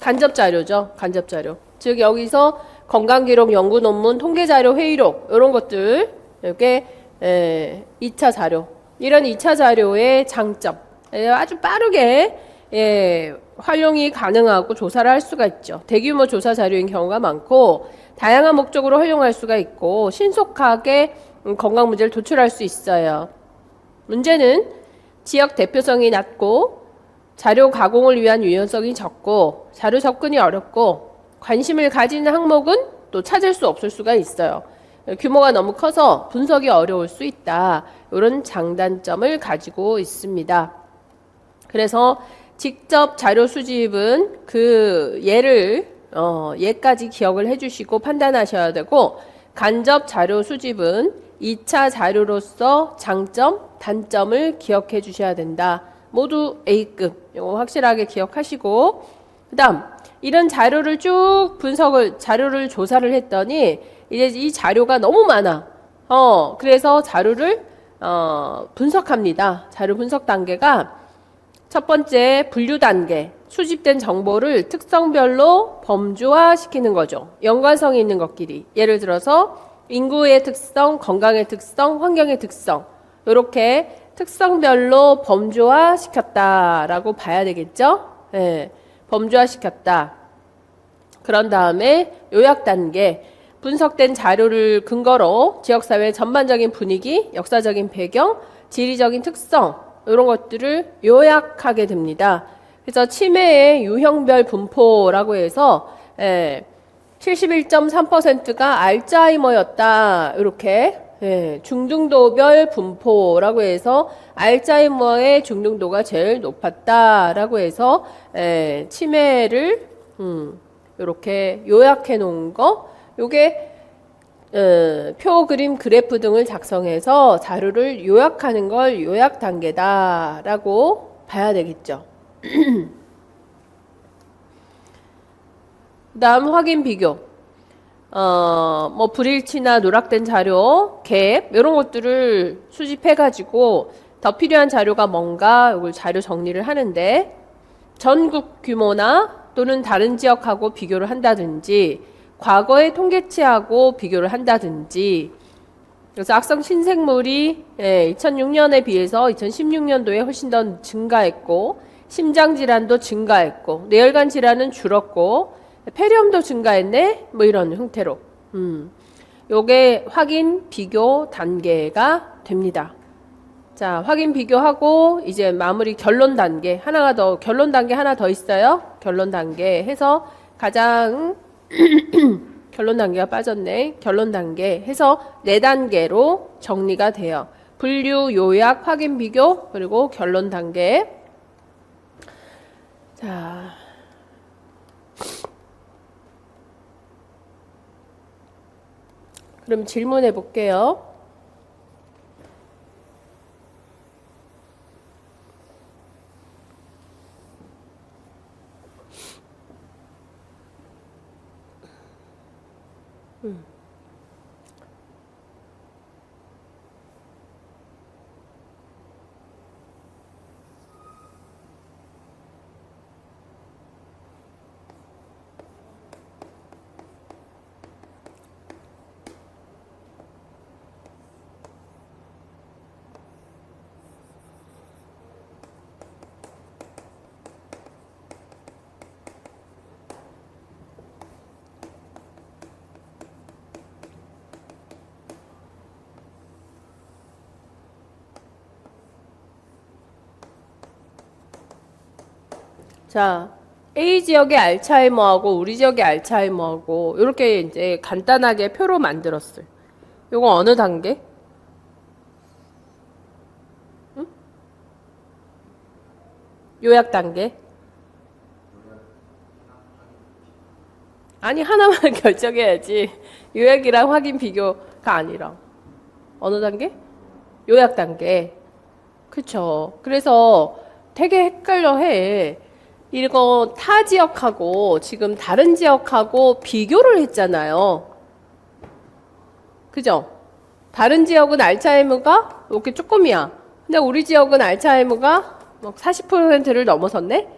간접 자료죠. 간접 자료. 즉 여기서 건강기록, 연구 논문, 통계자료, 회의록 이런 것들 이렇게 2차 자료. 이런 2차 자료의 장점. 아주 빠르게 활용이 가능하고 조사를 할 수가 있죠. 대규모 조사 자료인 경우가 많고 다양한 목적으로 활용할 수가 있고 신속하게 건강 문제를 도출할 수 있어요. 문제는 지역 대표성이 낮고 자료 가공을 위한 유연성이 적고 자료 접근이 어렵고 관심을 가지는 항목은 또 찾을 수 없을 수가 있어요. 규모가 너무 커서 분석이 어려울 수 있다. 이런 장단점을 가지고 있습니다. 그래서 직접 자료 수집은 그 예까지 기억을 해주시고 판단하셔야 되고, 간접 자료 수집은 2차 자료로서 장점, 단점을 기억해 주셔야 된다. 모두 A급. 이거 확실하게 기억하시고, 그 다음 이런 자료를 쭉 자료를 조사를 했더니 이제 이 자료가 너무 많아. 그래서 자료를 분석합니다. 자료 분석 단계가 첫 번째 분류 단계. 수집된 정보를 특성별로 범주화 시키는 거죠. 연관성이 있는 것끼리. 예를 들어서 인구의 특성, 건강의 특성, 환경의 특성. 이렇게 특성별로 범주화 시켰다라고 봐야 되겠죠? 네, 범주화 시켰다. 그런 다음에 요약 단계. 분석된 자료를 근거로 지역사회의 전반적인 분위기, 역사적인 배경, 지리적인 특성 이런 것들을 요약하게 됩니다. 그래서 치매의 유형별 분포라고 해서 71.3%가 알츠하이머였다. 이렇게 중등도별 분포라고 해서 알츠하이머의 중등도가 제일 높았다라고 해서 치매를 이렇게 요약해 놓은 거. 요게 표, 그림, 그래프 등을 작성해서 자료를 요약하는 걸 요약 단계다라고 봐야 되겠죠. 그다음 확인 비교. 뭐 불일치나 누락된 자료, 갭 이런 것들을 수집해 가지고 더 필요한 자료가 뭔가 이걸 자료 정리를 하는데, 전국 규모나 또는 다른 지역하고 비교를 한다든지, 과거의 통계치하고 비교를 한다든지. 그래서 악성 신생물이 2006년에 비해서 2016년도에 훨씬 더 증가했고, 심장질환도 증가했고, 뇌혈관 질환은 줄었고, 폐렴도 증가했네? 뭐 이런 형태로. 요게 확인, 비교 단계가 됩니다. 자, 확인, 비교하고, 이제 마무리 결론 단계. 결론 단계 하나 더 있어요. 결론 단계 해서 가장, 결론 단계가 빠졌네. 결론 단계 해서 4단계로 정리가 돼요. 분류, 요약, 확인, 비교, 그리고 결론 단계. 자. 그럼 질문해 볼게요. 자, A 지역의 알츠하이머하고 우리 지역의 알츠하이머하고 이렇게 이제 간단하게 표로 만들었어요. 요거 어느 단계? 응? 요약 단계? 아니, 하나만 결정해야지. 요약이랑 확인 비교가 아니라. 어느 단계? 요약 단계. 그쵸. 그래서 되게 헷갈려 해. 이거 타 지역하고 지금 다른 지역하고 비교를 했잖아요. 그죠? 다른 지역은 알츠하이머가 이렇게 조금이야. 근데 우리 지역은 알츠하이머가 40%를 넘어섰네?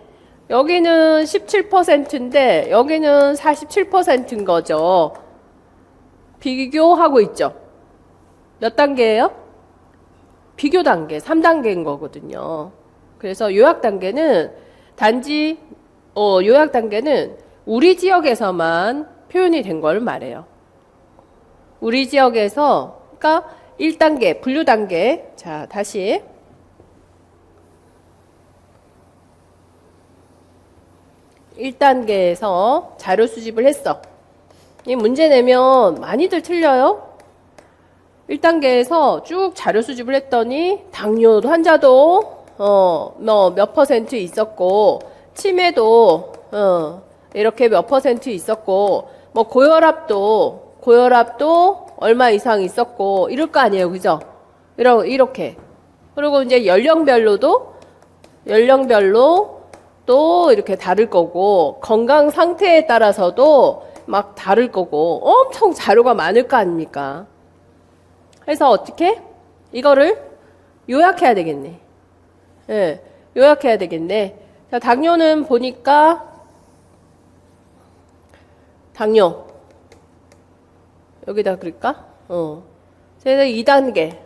여기는 17%인데 여기는 47%인 거죠. 비교하고 있죠. 몇 단계예요? 비교 단계, 3단계인 거거든요. 그래서 요약 단계는 단지 요약 단계는 우리 지역에서만 표현이 된 걸 말해요. 우리 지역에서, 그러니까 1단계, 분류 단계. 자, 다시. (1단계에서) 자료 수집을 했어. 이 문제 내면 많이들 틀려요. 1단계에서 쭉 자료 수집을 했더니 당뇨 환자도 뭐 몇 퍼센트 있었고 치매도 이렇게 몇 퍼센트 있었고 뭐 고혈압도 얼마 이상 있었고 이럴 거 아니에요. 그죠? 이렇게. 그리고 이제 연령별로 또 이렇게 다를 거고 건강 상태에 따라서도 막 다를 거고 엄청 자료가 많을 거 아닙니까? 그래서 어떻게? 이거를 요약해야 되겠네. 예, 요약해야 되겠네. 자, 당뇨는 보니까 당뇨 여기다 그럴까? 그래서 2단계.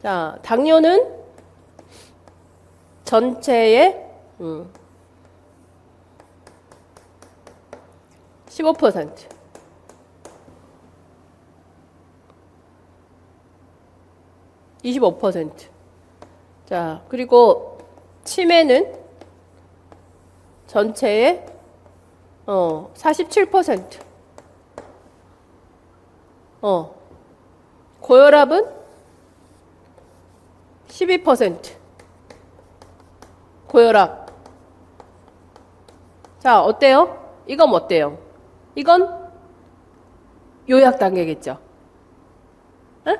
자, 당뇨는 전체의 15%. 25%. 자, 그리고 치매는 전체의 47%. 고혈압은 12%. 고혈압. 자, 어때요? 이건 어때요? 이건 요약 단계겠죠? 어?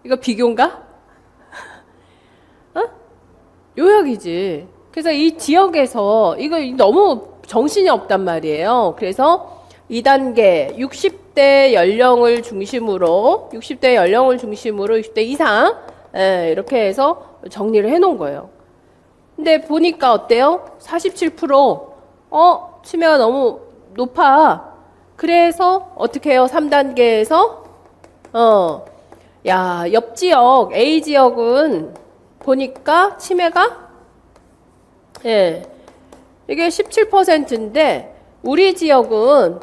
이거 비교인가? 요약이지. 그래서 이 지역에서 이거 너무 정신이 없단 말이에요. 그래서 2단계 60대 연령을 중심으로 60대 이상 이렇게 해서 정리를 해 놓은 거예요. 근데 보니까 어때요? 47% 치매가 너무 높아. 그래서 어떻게 해요? 3단계에서 옆 지역 A 지역은 보니까 치매가 이게 17%인데 우리 지역은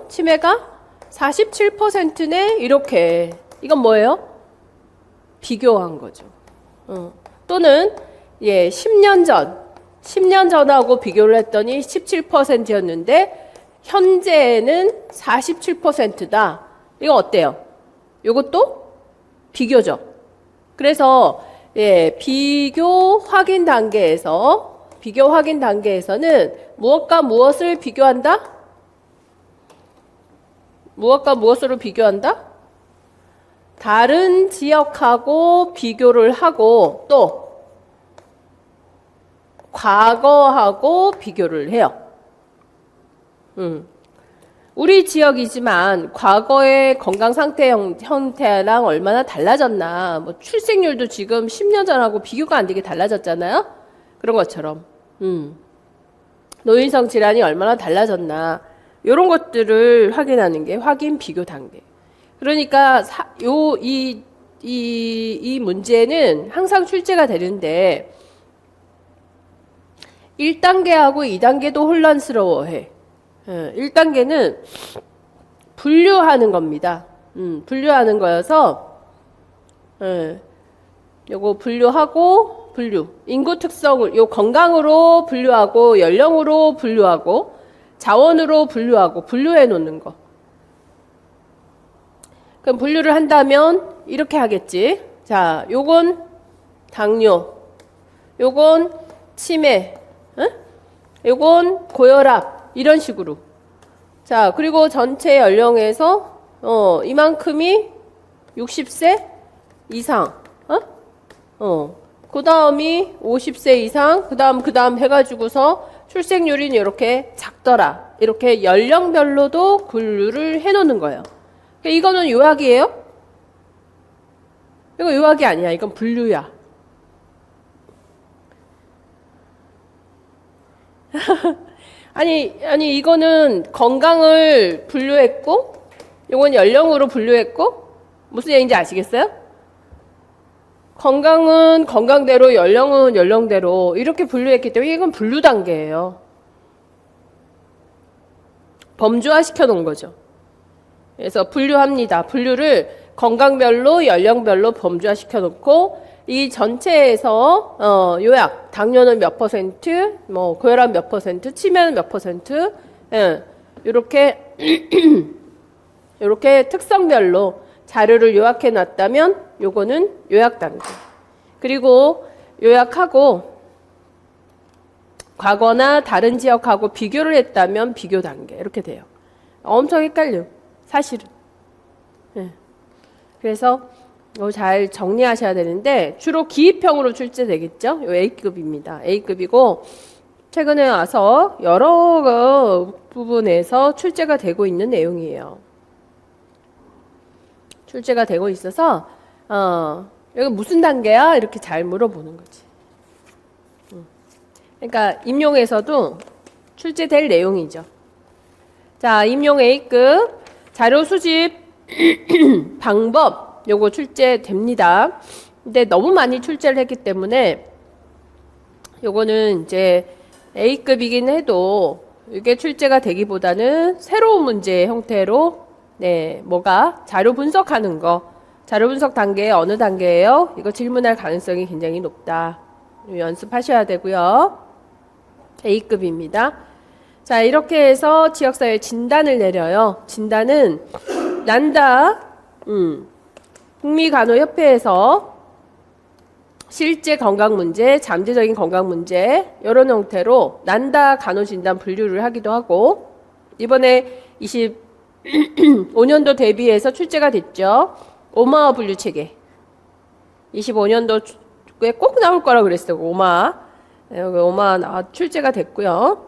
치매가 47%네. 이렇게. 이건 뭐예요? 비교한 거죠. 또는 10년 전하고 비교를 했더니 17%였는데 현재는 47%다. 이거 어때요? 이것도 비교죠. 그래서 비교 확인 단계에서는 무엇과 무엇을 비교한다? 무엇과 무엇으로 비교한다? 다른 지역하고 비교를 하고 또 과거하고 비교를 해요. 우리 지역이지만 과거의 건강 상태 형태랑 얼마나 달라졌나. 뭐 출생률도 지금 10년 전하고 비교가 안 되게 달라졌잖아요. 그런 것처럼 노인성 질환이 얼마나 달라졌나. 이런 것들을 확인하는 게 확인 비교 단계. 그러니까 이 문제는 항상 출제가 되는데 1단계하고 2단계도 혼란스러워해. 1단계는 분류하는 겁니다. 분류하는 거여서 요거 분류하고 인구 특성을 건강으로 분류하고 연령으로 분류하고 자원으로 분류해 놓는 거. 그럼 분류를 한다면 이렇게 하겠지. 자, 요건 당뇨, 요건 치매, 요건 고혈압 이런 식으로. 자, 그리고 전체 연령에서 이만큼이 60세 이상, 그 다음이 50세 이상, 그 다음 해가지고서 출생률이 이렇게 작더라. 이렇게 연령별로도 분류를 해놓는 거예요. 이거는 요약이에요? 이거 요약이 아니야. 이건 분류야. 아니 이거는 건강을 분류했고 이건 연령으로 분류했고 무슨 얘기인지 아시겠어요? 건강은 건강대로 연령은 연령대로 이렇게 분류했기 때문에 이건 분류 단계예요. 범주화 시켜 놓은 거죠. 그래서 분류합니다. 분류를 건강별로 연령별로 범주화 시켜 놓고 이 전체에서 요약 당뇨는 몇 퍼센트, 뭐 고혈압 몇 퍼센트, 치매는 몇 퍼센트, 이렇게 이렇게 특성별로 자료를 요약해 놨다면 요거는 요약 단계. 그리고 요약하고 과거나 다른 지역하고 비교를 했다면 비교 단계. 이렇게 돼요. 엄청 헷갈려. 사실은. 네. 그래서 잘 정리하셔야 되는데 주로 기입형으로 출제되겠죠. 요 A급입니다. A급이고 최근에 와서 여러 부분에서 출제가 되고 있는 내용이에요. 출제가 되고 있어서 여기 무슨 단계야? 이렇게 잘 물어보는 거지. 그러니까 임용에서도 출제될 내용이죠. 자, 임용 A급 자료 수집 방법 요거 출제됩니다. 근데 너무 많이 출제를 했기 때문에 요거는 이제 A급이긴 해도 이게 출제가 되기보다는 새로운 문제 형태로 뭐가 자료 분석하는 거 자료 분석 단계 어느 단계예요? 이거 질문할 가능성이 굉장히 높다. 연습하셔야 되고요. A급입니다. 자, 이렇게 해서 지역사회 진단을 내려요. 진단은 난다. 국미간호협회에서 실제 건강 문제, 잠재적인 건강 문제 이런 형태로 난다 간호진단 분류를 하기도 하고 이번에 25년도 대비해서 출제가 됐죠. 오마 분류 체계. 25년도에 꼭 나올 거라 그랬어요. 오마. 오마 출제가 됐고요.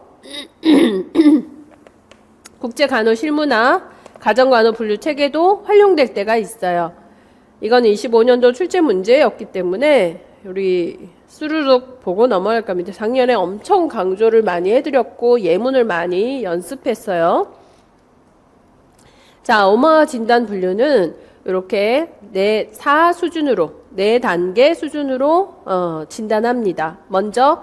국제간호 실무나 가정간호 분류 체계도 활용될 때가 있어요. 이건 25년도 출제 문제였기 때문에 우리 수르륵 보고 넘어갈 겁니다. 작년에 엄청 강조를 많이 해드렸고 예문을 많이 연습했어요. 자, 오마 진단 분류는 이렇게 4 수준으로 4단계 수준으로 진단합니다. 먼저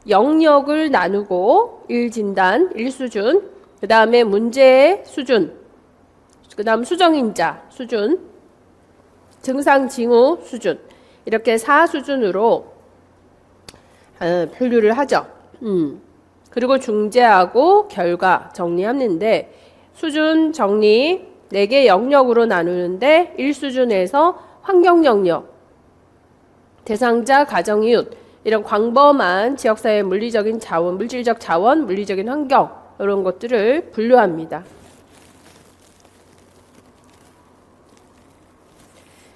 영역을 나누고 1진단 1수준, 그 다음에 문제의 수준, 그 다음 수정인자 수준, 증상 징후 수준 이렇게 4수준으로 분류를 하죠. 그리고 중재하고 결과 정리하는데 수준 정리 4개 영역으로 나누는데 1수준에서 환경 영역, 대상자 가정 이웃 이런 광범한 지역사회 물리적인 자원, 물질적 자원, 물리적인 환경 이런 것들을 분류합니다.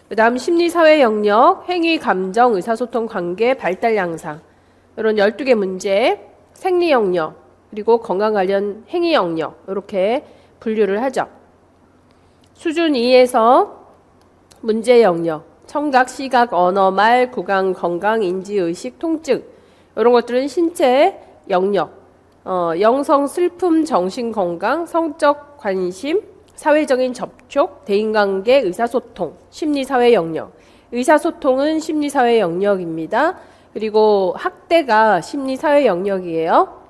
그 다음 심리사회 영역, 행위, 감정, 의사소통, 관계, 발달 양상 이런 12개 문제, 생리 영역, 그리고 건강 관련 행위 영역 이렇게 분류를 하죠. 수준 2에서 문제 영역, 청각, 시각, 언어, 말, 구강, 건강, 인지, 의식, 통증 이런 것들은 신체 영역, 영성, 슬픔, 정신 건강, 성적 관심, 사회적인 접촉, 대인관계, 의사소통, 심리사회 영역. 의사소통은 심리사회 영역입니다. 그리고 학대가 심리사회 영역이에요.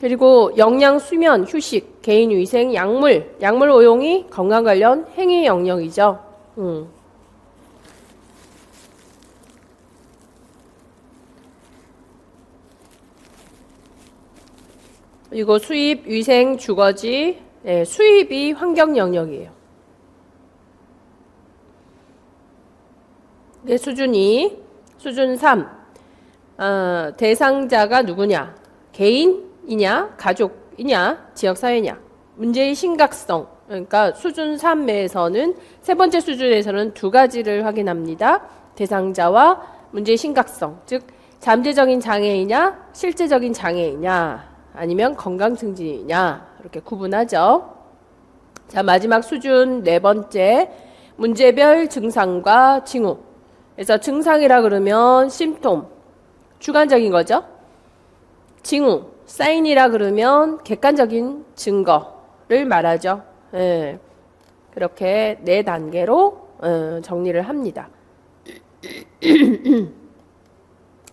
그리고 영양, 수면, 휴식, 개인위생, 약물 오용이 건강 관련 행위 영역이죠. 그리고 수입, 위생, 주거지, 수입이 환경 영역이에요. 수준 2, 수준 3. 대상자가 누구냐? 개인이냐? 가족이냐? 지역사회냐? 문제의 심각성. 그러니까 수준 3에서는 세 번째 수준에서는 2가지를 확인합니다. 대상자와 문제의 심각성. 즉 잠재적인 장애이냐? 실제적인 장애이냐? 아니면 건강 증진이냐 이렇게 구분하죠. 자, 마지막 수준 4번째 문제별 증상과 징후. 그래서 증상이라 그러면 심톰 주관적인 거죠. 징후 사인이라 그러면 객관적인 증거를 말하죠. 그렇게 4단계로 정리를 합니다.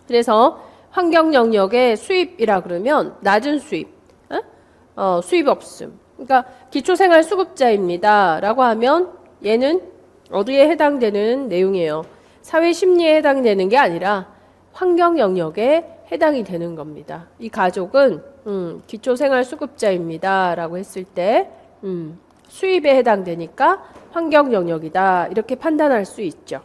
그래서 환경 영역의 수입이라 그러면 낮은 수입, 수입 없음. 그러니까 기초생활수급자입니다. 라고 하면 얘는 어디에 해당되는 내용이에요? 사회심리에 해당되는 게 아니라 환경 영역에 해당이 되는 겁니다. 이 가족은 기초생활수급자입니다. 라고 했을 때 수입에 해당되니까 환경 영역이다. 이렇게 판단할 수 있죠.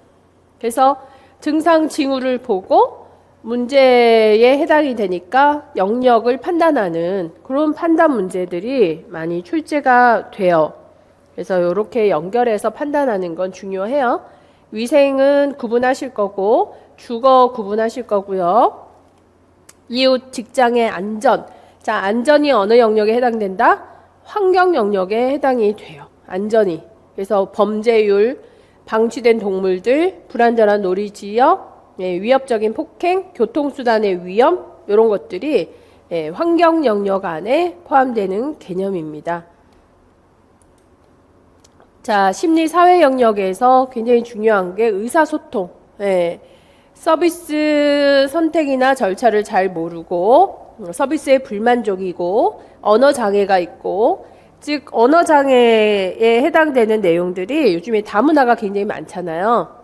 그래서 증상 징후를 보고 문제에 해당이 되니까 영역을 판단하는 그런 판단 문제들이 많이 출제가 돼요. 그래서 이렇게 연결해서 판단하는 건 중요해요. 위생은 구분하실 거고 주거 구분하실 거고요. 이웃 직장의 안전. 자, 안전이 어느 영역에 해당된다? 환경 영역에 해당이 돼요. 안전이. 그래서 범죄율, 방치된 동물들, 불안전한 놀이 지역, 위협적인 폭행, 교통수단의 위험 이런 것들이 환경 영역 안에 포함되는 개념입니다. 자, 심리 사회 영역에서 굉장히 중요한 게 의사소통. 서비스 선택이나 절차를 잘 모르고 서비스에 불만족이고 언어 장애가 있고 즉 언어 장애에 해당되는 내용들이 요즘에 다문화가 굉장히 많잖아요.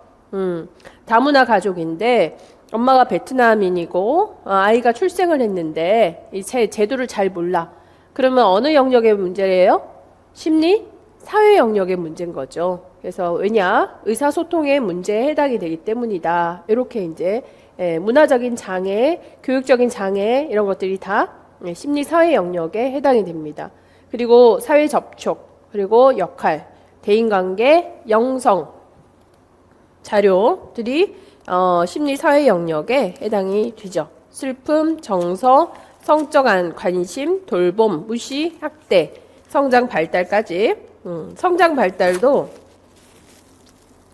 다문화 가족인데 엄마가 베트남인이고 아이가 출생을 했는데 이 제도를 잘 몰라. 그러면 어느 영역의 문제예요? 심리 사회 영역의 문제인 거죠. 그래서 왜냐? 의사소통의 문제에 해당이 되기 때문이다. 이렇게 이제 문화적인 장애, 교육적인 장애 이런 것들이 다 심리 사회 영역에 해당이 됩니다. 그리고 사회 접촉, 그리고 역할, 대인관계, 영성 자료들이 심리 사회 영역에 해당이 되죠. 슬픔, 정서, 성적 관심, 돌봄, 무시, 학대, 성장 발달까지. 성장 발달도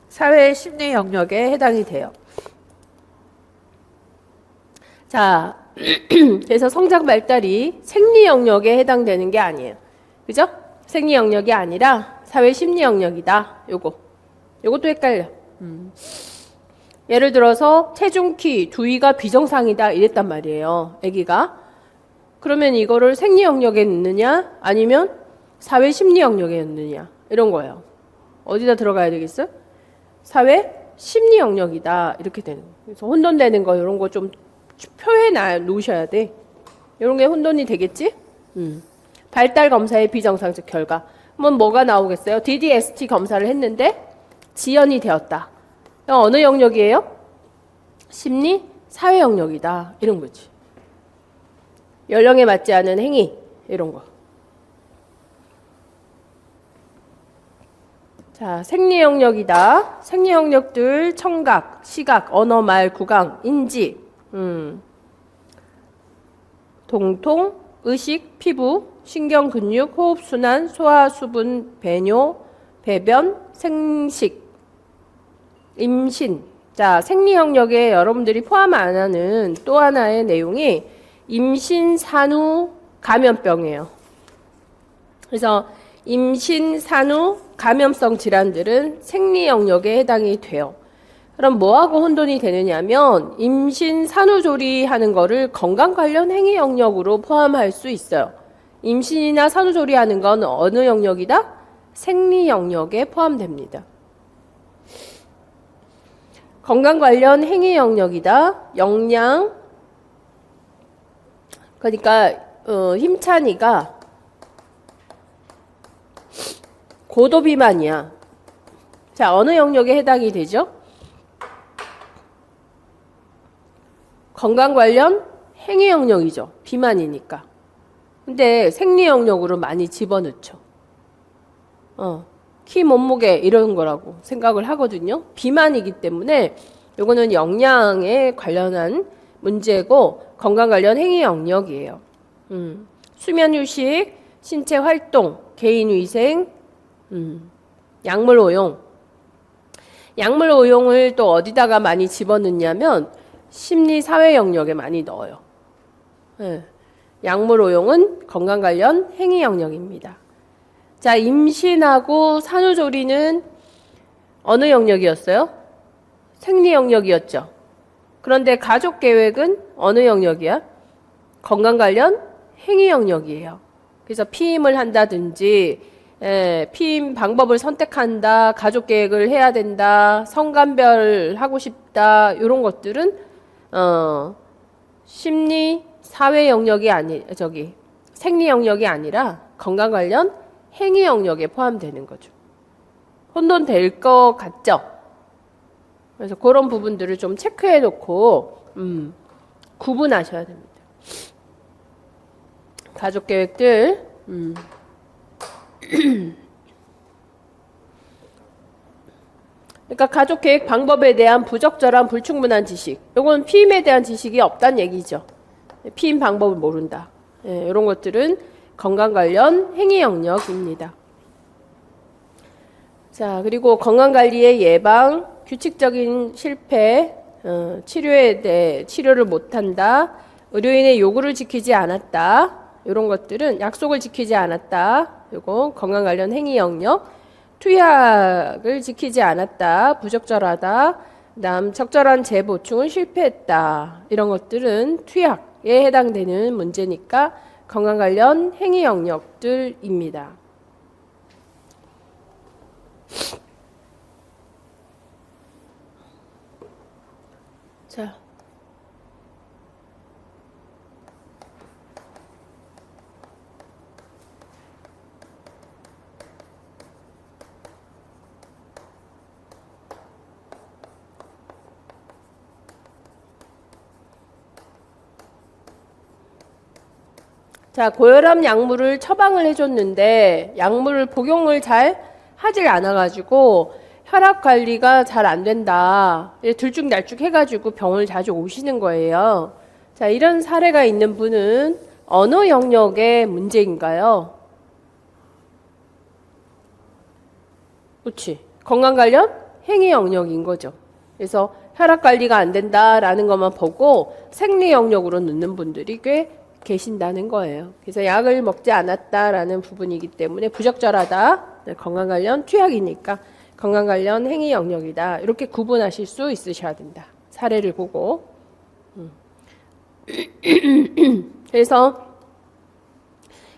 사회 심리 영역에 해당이 돼요. 자, 그래서 성장 발달이 생리 영역에 해당되는 게 아니에요. 그죠? 생리 영역이 아니라 사회 심리 영역이다. 요것도 헷갈려. 예를 들어서 체중키, 두위가 비정상이다 이랬단 말이에요. 아기가. 그러면 이거를 생리 영역에 넣느냐 아니면 사회 심리 영역에 넣느냐 이런 거예요. 어디다 들어가야 되겠어요? 사회 심리 영역이다 이렇게 되는 거예요. 그래서 혼돈되는 거 이런 거 좀 표해 놓으셔야 돼. 이런 게 혼돈이 되겠지? 발달 검사의 비정상적 결과. 그럼 뭐가 나오겠어요? DDST 검사를 했는데 지연이 되었다. 어느 영역이에요? 심리 사회 영역이다 이런 거지. 연령에 맞지 않은 행위 이런 거. 자, 생리 영역이다. 생리 영역들 청각, 시각, 언어, 말, 구강, 인지, 동통, 의식, 피부, 신경, 근육, 호흡, 순환, 소화, 수분, 배뇨, 배변, 생식, 임신. 자, 생리 영역에 여러분들이 포함 안 하는 또 하나의 내용이 임신, 산후, 감염병이에요. 그래서 임신, 산후, 감염성 질환들은 생리 영역에 해당이 돼요. 그럼 뭐하고 혼돈이 되느냐면 임신, 산후조리 하는 거를 건강 관련 행위 영역으로 포함할 수 있어요. 임신이나 산후조리 하는 건 어느 영역이다? 생리 영역에 포함됩니다. 건강 관련 행위 영역이다. 영양, 그러니까 힘찬이가 고도 비만이야. 자, 어느 영역에 해당이 되죠? 건강 관련 행위 영역이죠. 비만이니까. 근데 생리 영역으로 많이 집어넣죠. 키, 몸무게 이런 거라고 생각을 하거든요. 비만이기 때문에 이거는 영양에 관련한 문제고 건강 관련 행위 영역이에요. 수면 휴식, 신체 활동, 개인 위생, 약물 오용. 약물 오용을 또 어디다가 많이 집어넣냐면 심리 사회 영역에 많이 넣어요. 약물 오용은 건강 관련 행위 영역입니다. 자, 임신하고 산후조리는 어느 영역이었어요? 생리 영역이었죠. 그런데 가족 계획은 어느 영역이야? 건강 관련 행위 영역이에요. 그래서 피임을 한다든지 피임 방법을 선택한다, 가족 계획을 해야 된다, 성간별 하고 싶다 이런 것들은 심리 사회 영역이 생리 영역이 아니라 건강 관련 행위 영역에 포함되는 거죠. 혼돈될 것 같죠? 그래서 그런 부분들을 좀 체크해 놓고 구분하셔야 됩니다. 가족 계획들 그러니까 가족 계획 방법에 대한 부적절한 불충분한 지식. 이건 피임에 대한 지식이 없다는 얘기죠. 피임 방법을 모른다. 예, 이런 것들은 건강 관련 행위 영역입니다. 자, 그리고 건강관리의 예방, 규칙적인 실패, 치료에 대해 치료를 못한다, 의료인의 요구를 지키지 않았다, 이런 것들은 약속을 지키지 않았다, 요거 건강 관련 행위 영역, 투약을 지키지 않았다, 부적절하다, 그다음 적절한 재보충은 실패했다, 이런 것들은 투약에 해당되는 문제니까 건강 관련 행위 영역들입니다. 자, 고혈압 약물을 처방을 해줬는데 약물을 복용을 잘 하질 않아가지고 혈압 관리가 잘 안 된다. 들쭉날쭉 해가지고 병을 자주 오시는 거예요. 자, 이런 사례가 있는 분은 어느 영역의 문제인가요? 그렇지. 건강 관련 행위 영역인 거죠. 그래서 혈압 관리가 안 된다라는 것만 보고 생리 영역으로 넣는 분들이 꽤 계신다는 거예요. 그래서 약을 먹지 않았다라는 부분이기 때문에 부적절하다. 건강 관련 투약이니까 건강 관련 행위 영역이다. 이렇게 구분하실 수 있으셔야 된다. 사례를 보고. 그래서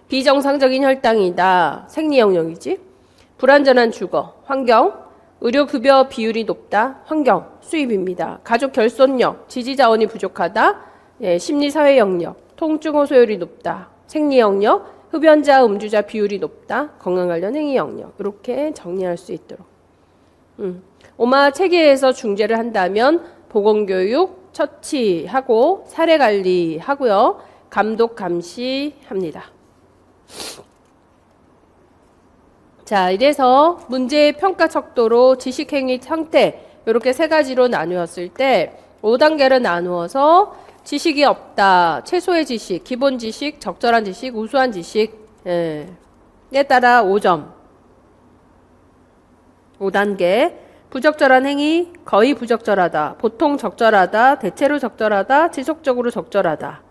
비정상적인 혈당이다. 생리 영역이지. 불완전한 주거, 환경, 의료급여 비율이 높다. 환경, 수입입니다. 가족 결손력, 지지 자원이 부족하다. 예, 심리사회 영역, 통증 호소율이 높다. 생리 영역, 흡연자, 음주자 비율이 높다. 건강 관련 행위 영역. 이렇게 정리할 수 있도록. 오마 체계에서 중재를 한다면 보건교육, 처치하고 사례관리하고요. 감독, 감시합니다. 자, 이래서 문제의 평가 척도로 지식, 행위, 상태 이렇게 세 가지로 나누었을 때 5단계를 나누어서 지식이 없다. 최소의 지식, 기본 지식, 적절한 지식, 우수한 지식에 따라 5점. 5단계. 부적절한 행위, 거의 부적절하다. 보통 적절하다. 대체로 적절하다. 지속적으로 적절하다.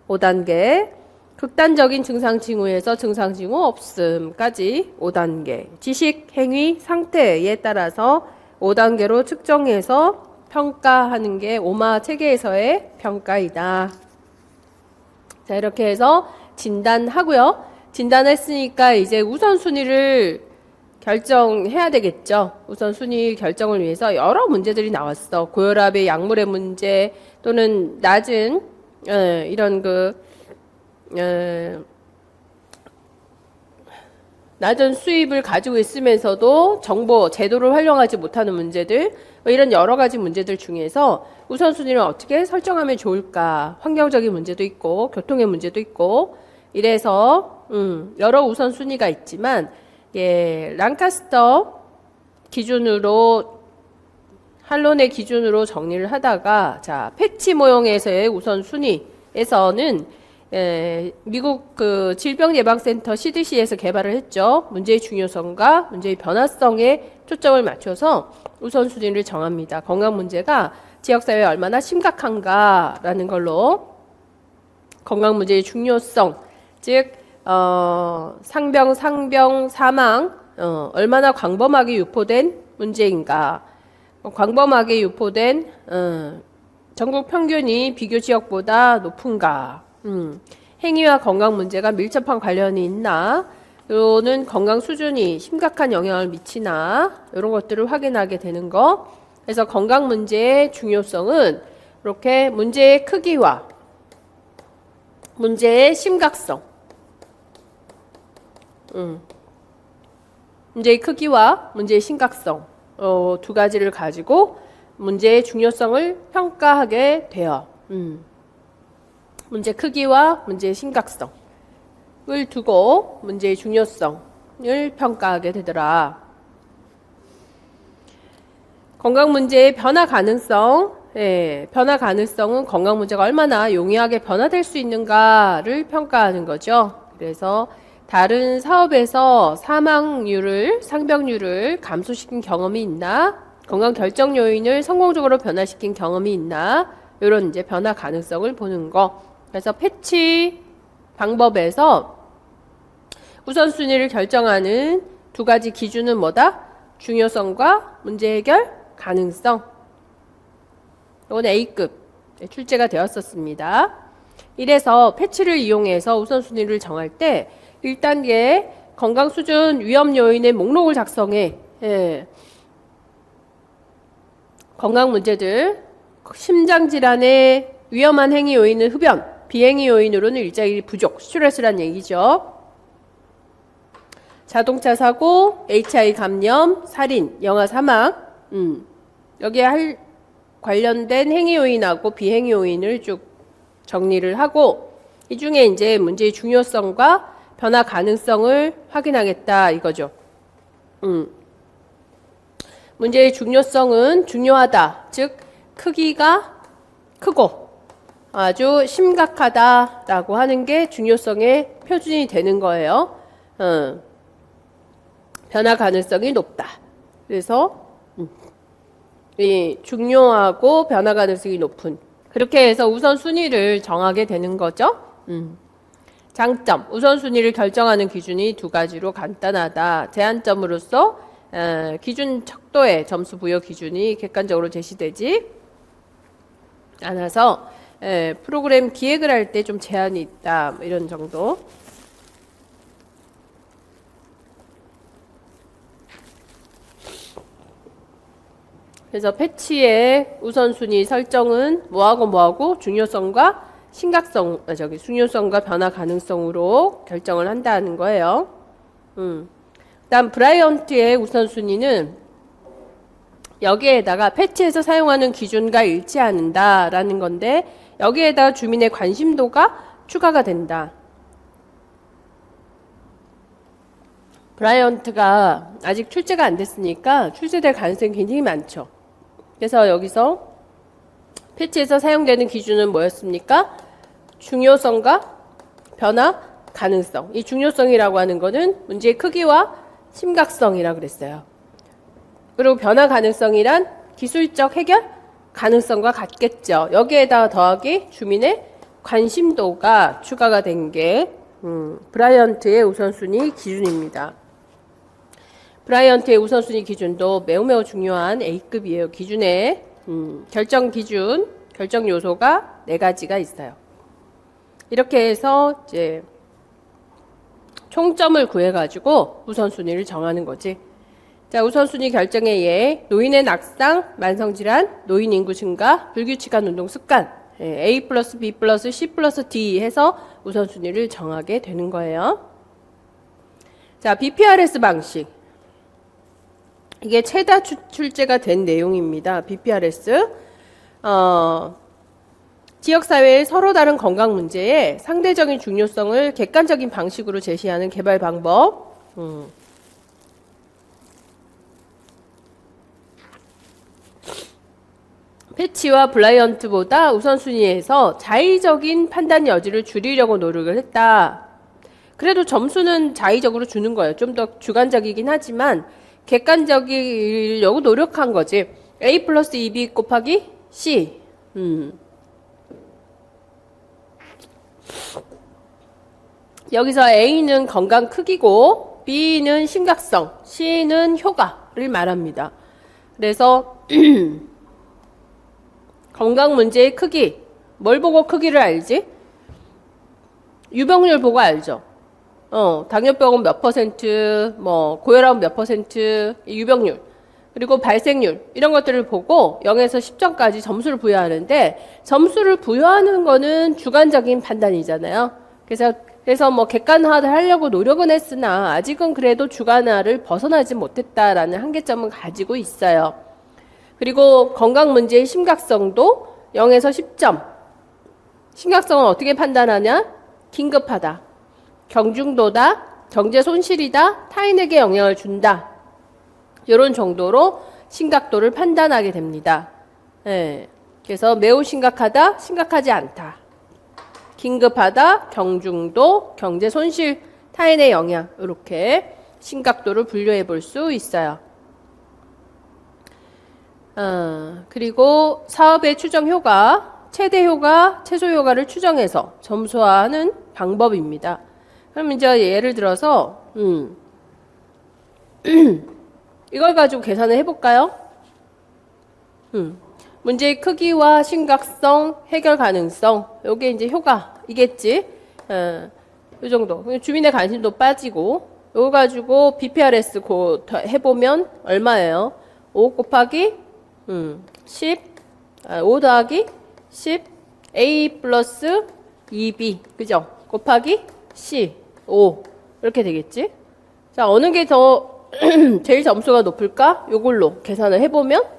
5단계. 극단적인 증상 징후에서 증상 징후 없음까지 5단계. 지식, 행위, 상태에 따라서 5단계로 측정해서 평가하는 게 오마 체계에서의 평가이다. 자, 이렇게 해서 진단하고요. 진단했으니까 이제 우선순위를 결정해야 되겠죠. 우선순위 결정을 위해서 여러 문제들이 나왔어. 고혈압의 약물의 문제 또는 낮은 이런 낮은 수입을 가지고 있으면서도 정보, 제도를 활용하지 못하는 문제들, 이런 여러 가지 문제들 중에서 우선순위를 어떻게 설정하면 좋을까? 환경적인 문제도 있고, 교통의 문제도 있고, 이래서 여러 우선순위가 있지만, 예, 랑카스터 기준으로, 한론의 기준으로 정리를 하다가, 자, 패치 모형에서의 우선순위에서는 미국 질병예방센터 CDC에서 개발을 했죠. 문제의 중요성과 문제의 변화성에 초점을 맞춰서 우선순위를 정합니다. 건강 문제가 지역사회에 얼마나 심각한가라는 걸로 건강 문제의 중요성, 즉 상병, 사망 얼마나 광범하게 유포된 문제인가, 광범하게 유포된 전국 평균이 비교 지역보다 높은가, 행위와 건강 문제가 밀접한 관련이 있나, 또는 건강 수준이 심각한 영향을 미치나, 이런 것들을 확인하게 되는 거. 그래서 건강 문제의 중요성은 이렇게 문제의 크기와 문제의 심각성, 문제의 크기와 문제의 심각성 두 가지를 가지고 문제의 중요성을 평가하게 돼요. 문제 크기와 문제의 심각성을 두고 문제의 중요성을 평가하게 되더라. 건강 문제의 변화 가능성, 변화 가능성은 건강 문제가 얼마나 용이하게 변화될 수 있는가를 평가하는 거죠. 그래서 다른 사업에서 사망률을, 상병률을 감소시킨 경험이 있나? 건강 결정 요인을 성공적으로 변화시킨 경험이 있나? 이런 이제 변화 가능성을 보는 거. 그래서 패치 방법에서 우선순위를 결정하는 두 가지 기준은 뭐다? 중요성과 문제 해결 가능성. 이건 A급 출제가 되었었습니다. 이래서 패치를 이용해서 우선순위를 정할 때 1단계 건강 수준 위험 요인의 목록을 작성해. 건강 문제들, 심장 질환의 위험한 행위 요인은 흡연, 비행위 요인으로는 일자리 부족, 스트레스란 얘기죠. 자동차 사고, HIV 감염, 살인, 영아 사망, 여기에 관련된 행위 요인하고 비행위 요인을 쭉 정리를 하고 이 중에 이제 문제의 중요성과 변화 가능성을 확인하겠다 이거죠. 문제의 중요성은 중요하다, 즉 크기가 크고 아주 심각하다라고 하는 게 중요성의 표준이 되는 거예요. 변화 가능성이 높다. 그래서 이 중요하고 변화 가능성이 높은, 그렇게 해서 우선순위를 정하게 되는 거죠. 장점, 우선순위를 결정하는 기준이 두 가지로 간단하다. 제한점으로서 기준 척도의 점수 부여 기준이 객관적으로 제시되지 않아서 프로그램 기획을 할 때 좀 제한이 있다, 뭐 이런 정도. 그래서 패치의 우선순위 설정은 뭐하고 중요성과 심각성, 중요성과 변화 가능성으로 결정을 한다는 거예요. 그다음 브라이언트의 우선순위는 여기에다가 패치에서 사용하는 기준과 일치 않는다라는 건데 여기에다가 주민의 관심도가 추가가 된다. 브라이언트가 아직 출제가 안 됐으니까 출제될 가능성이 굉장히 많죠. 그래서 여기서 패치에서 사용되는 기준은 뭐였습니까? 중요성과 변화 가능성. 이 중요성이라고 하는 거는 문제의 크기와 심각성이라고 그랬어요. 그리고 변화 가능성이란 기술적 해결 가능성과 같겠죠. 여기에다가 더하기 주민의 관심도가 추가가 된 게 브라이언트의 우선순위 기준입니다. 브라이언트의 우선순위 기준도 매우 중요한 A급이에요. 기준에 결정 기준, 결정 요소가 4가지가 있어요. 이렇게 해서 이제 총점을 구해가지고 우선순위를 정하는 거지. 자, 우선순위 결정의 예, 노인의 낙상, 만성질환, 노인 인구 증가, 불규칙한 운동 습관, A 플러스 B 플러스 C 플러스 D 해서 우선순위를 정하게 되는 거예요. 자, BPRS 방식. 이게 최다 출제가 된 내용입니다. BPRS. 지역사회의 서로 다른 건강 문제에 상대적인 중요성을 객관적인 방식으로 제시하는 개발 방법. 패치와 블라이언트보다 우선순위에서 자의적인 판단 여지를 줄이려고 노력을 했다. 그래도 점수는 자의적으로 주는 거예요. 좀 더 주관적이긴 하지만 객관적이려고 노력한 거지. A 플러스 2B 곱하기 C. 여기서 A는 건강 크기고 B는 심각성, C는 효과를 말합니다. 그래서 건강 문제의 크기, 뭘 보고 크기를 알지? 유병률 보고 알죠. 당뇨병은 몇 퍼센트, 고혈압은 몇 퍼센트, 유병률, 그리고 발생률 이런 것들을 보고 0에서 10점까지 점수를 부여하는데 점수를 부여하는 거는 주관적인 판단이잖아요. 그래서 그래서 뭐 객관화를 하려고 노력은 했으나 아직은 그래도 주관화를 벗어나지 못했다라는 한계점은 가지고 있어요. 그리고 건강 문제의 심각성도 0에서 10점. 심각성은 어떻게 판단하냐? 긴급하다, 경중도다, 경제 손실이다, 타인에게 영향을 준다. 이런 정도로 심각도를 판단하게 됩니다. 예. 그래서 매우 심각하다, 심각하지 않다. 긴급하다, 경중도, 경제 손실, 타인의 영향, 이렇게 심각도를 분류해 볼 수 있어요. 그리고 사업의 추정 효과, 최대 효과, 최소 효과를 추정해서 점수화하는 방법입니다. 그럼 이제 예를 들어서 이걸 가지고 계산을 해볼까요? 문제의 크기와 심각성, 해결 가능성, 요게 이제 효과이겠지. 요 정도. 주민의 관심도 빠지고, 요거 가지고 BPRS 해보면 얼마예요? 5 곱하기 10, 5 더하기 10, A 플러스 2B, 그죠? 곱하기 C, 5. 이렇게 되겠지? 자, 어느 게 더 제일 점수가 높을까? 요걸로 계산을 해보면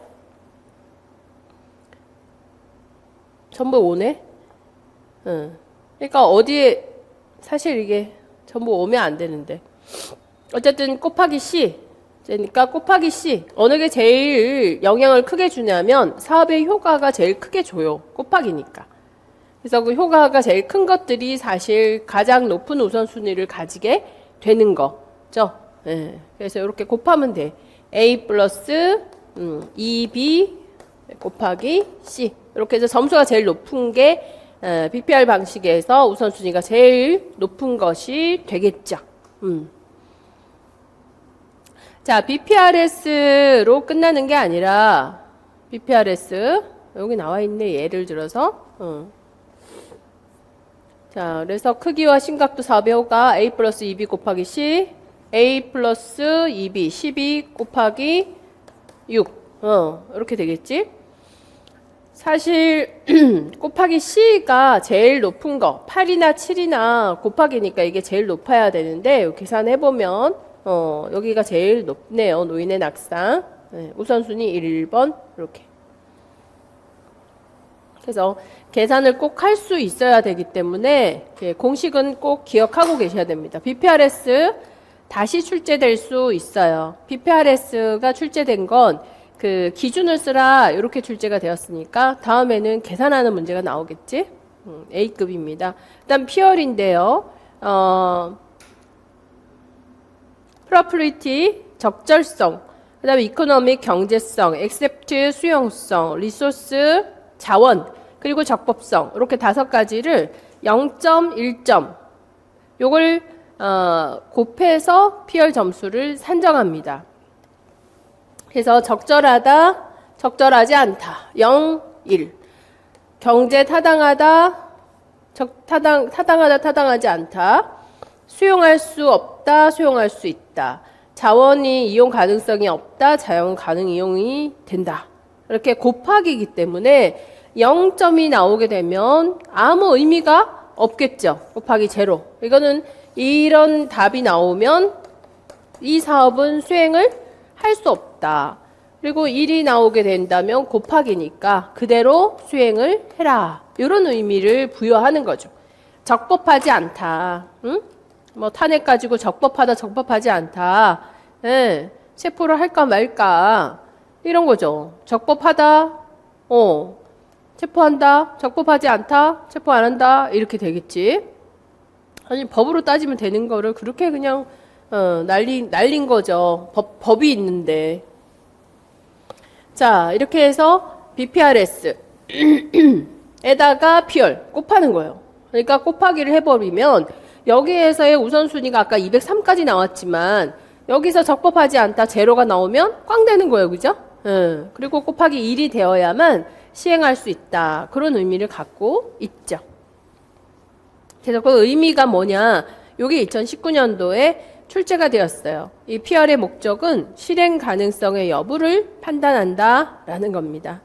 전부 5네. 그러니까 어디에 사실 이게 전부 5면 안 되는데 어쨌든 곱하기 C. 그러니까 곱하기 C. 어느 게 제일 영향을 크게 주냐면 사업의 효과가 제일 크게 줘요. 곱하기니까. 그래서 그 효과가 제일 큰 것들이 사실 가장 높은 우선순위를 가지게 되는 거죠. 네. 그래서 이렇게 곱하면 돼. A 플러스 2B 곱하기 C. 이렇게 해서 점수가 제일 높은 게 BPR 방식에서 우선순위가 제일 높은 것이 되겠죠. 자, BPRS로 끝나는 게 아니라 BPRS 여기 나와 있네. 예를 들어서 자, 그래서 크기와 심각도 4배호가 A 플러스 2B 곱하기 C, A 플러스 2B, 12 곱하기 6 이렇게 되겠지. 사실 곱하기 C가 제일 높은 거 8이나 7이나 곱하기니까 이게 제일 높아야 되는데 계산해보면 여기가 제일 높네요. 노인의 낙상. 네, 우선순위 1번 이렇게. 그래서 계산을 꼭 할 수 있어야 되기 때문에 공식은 꼭 기억하고 계셔야 됩니다. BPRS 다시 출제될 수 있어요. BPRS가 출제된 건 그 기준을 쓰라 이렇게 출제가 되었으니까 다음에는 계산하는 문제가 나오겠지. A급입니다. 일단 피어리인데요. 프로퍼리티 적절성, 그 다음에 이코노믹 경제성, 액셉트 수용성, 리소스 자원, 그리고 적법성 이렇게 5가지를 0점, 1점 요걸 곱해서 PR 점수를 산정합니다. 그래서 적절하다, 적절하지 않다, 0, 1. 경제 타당하다, 타당하다, 타당하지 않다. 수용할 수 없다, 수용할 수 있다. 자원이 이용 가능성이 없다, 자원 가능 이용이 된다. 이렇게 곱하기이기 때문에 0점이 나오게 되면 아무 의미가 없겠죠. 곱하기 제로. 이거는 이런 답이 나오면 이 사업은 수행을 할 수 없다. 그리고 1이 나오게 된다면 곱하기니까 그대로 수행을 해라. 이런 의미를 부여하는 거죠. 적법하지 않다. 응? 뭐 탄핵 가지고 적법하다, 적법하지 않다. 예, 체포를 할까 말까. 이런 거죠. 적법하다. 체포한다. 적법하지 않다. 체포 안 한다. 이렇게 되겠지. 아니 법으로 따지면 되는 거를 그렇게 그냥 날린 거죠. 법이 있는데. 자, 이렇게 해서 BPRS 에다가 PR 곱하는 거예요. 그러니까 곱하기를 해버리면 여기에서의 우선순위가 아까 203까지 나왔지만 여기서 적법하지 않다 제로가 나오면 꽝 되는 거예요. 그죠? 그리고 곱하기 1이 되어야만 시행할 수 있다. 그런 의미를 갖고 있죠. 그래서 그 의미가 뭐냐. 이게 2019년도에 출제가 되었어요. 이 PR의 목적은 실행 가능성의 여부를 판단한다라는 겁니다.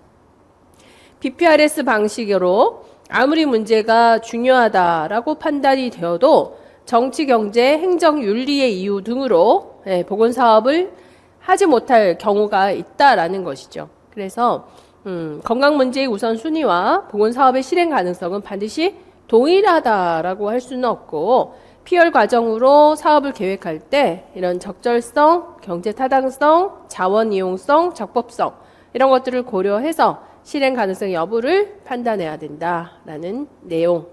BPRS 방식으로 아무리 문제가 중요하다라고 판단이 되어도 정치, 경제, 행정, 윤리의 이유 등으로 보건사업을 하지 못할 경우가 있다라는 것이죠. 그래서 건강 문제의 우선순위와 보건사업의 실행 가능성은 반드시 동일하다라고 할 수는 없고 피열 과정으로 사업을 계획할 때 이런 적절성, 경제 타당성, 자원 이용성, 적법성 이런 것들을 고려해서 실행 가능성 여부를 판단해야 된다라는 내용.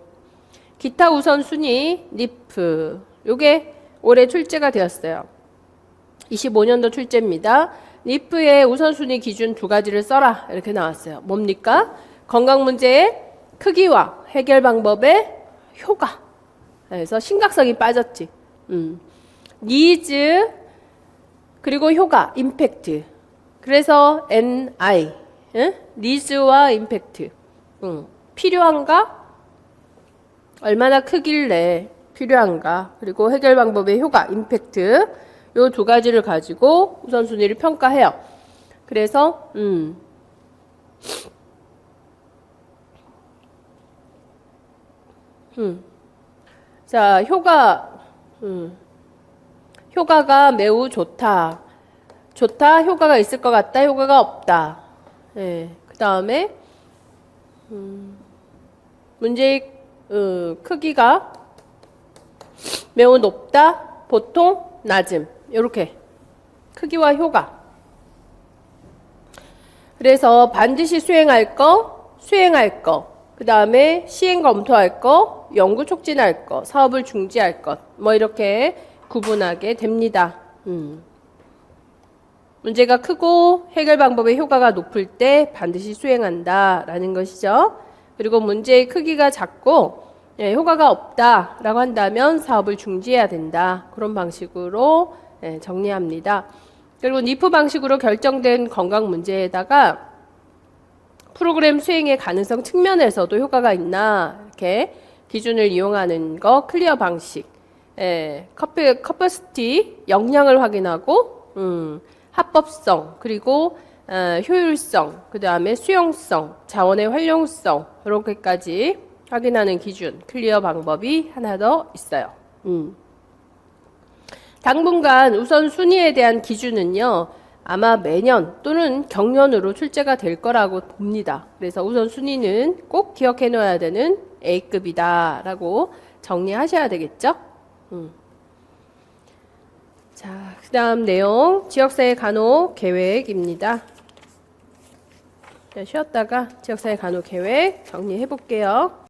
기타 우선순위 NIF 요게 올해 출제가 되었어요. 25년도 출제입니다. NIF의 우선순위 기준 두 가지를 써라 이렇게 나왔어요. 뭡니까? 건강 문제의 크기와 해결 방법의 효과. 그래서 심각성이 빠졌지. 니즈 그리고 효과, 임팩트. 그래서 NI, 니즈와 임팩트. 필요한가? 얼마나 크길래 필요한가? 그리고 해결 방법의 효과, 임팩트. 요 두 가지를 가지고 우선순위를 평가해요. 그래서 자, 효과가 매우 좋다. 좋다, 효과가 있을 것 같다, 효과가 없다. 예, 그 다음에, 문제의 크기가 매우 높다, 보통, 낮음. 요렇게. 크기와 효과. 그래서 반드시 수행할 거, 그 다음에 시행 검토할 거, 연구 촉진할 거, 사업을 중지할 것, 뭐 이렇게 구분하게 됩니다. 문제가 크고 해결 방법의 효과가 높을 때 반드시 수행한다라는 것이죠. 그리고 문제의 크기가 작고 효과가 없다라고 한다면 사업을 중지해야 된다. 그런 방식으로 정리합니다. 그리고 NIF 방식으로 결정된 건강 문제에다가 프로그램 수행의 가능성 측면에서도 효과가 있나 이렇게 기준을 이용하는 거 클리어 방식. 커퍼시티 역량을 확인하고 합법성 그리고 효율성 그 다음에 수용성 자원의 활용성 이렇게까지 확인하는 기준 클리어 방법이 하나 더 있어요. 당분간 우선순위에 대한 기준은요. 아마 매년 또는 경년으로 출제가 될 거라고 봅니다. 그래서 우선순위는 꼭 기억해 놓아야 되는 A급이다 라고 정리하셔야 되겠죠. 자, 그 다음 내용 지역사회 간호 계획입니다. 쉬었다가 지역사회 간호 계획 정리해 볼게요.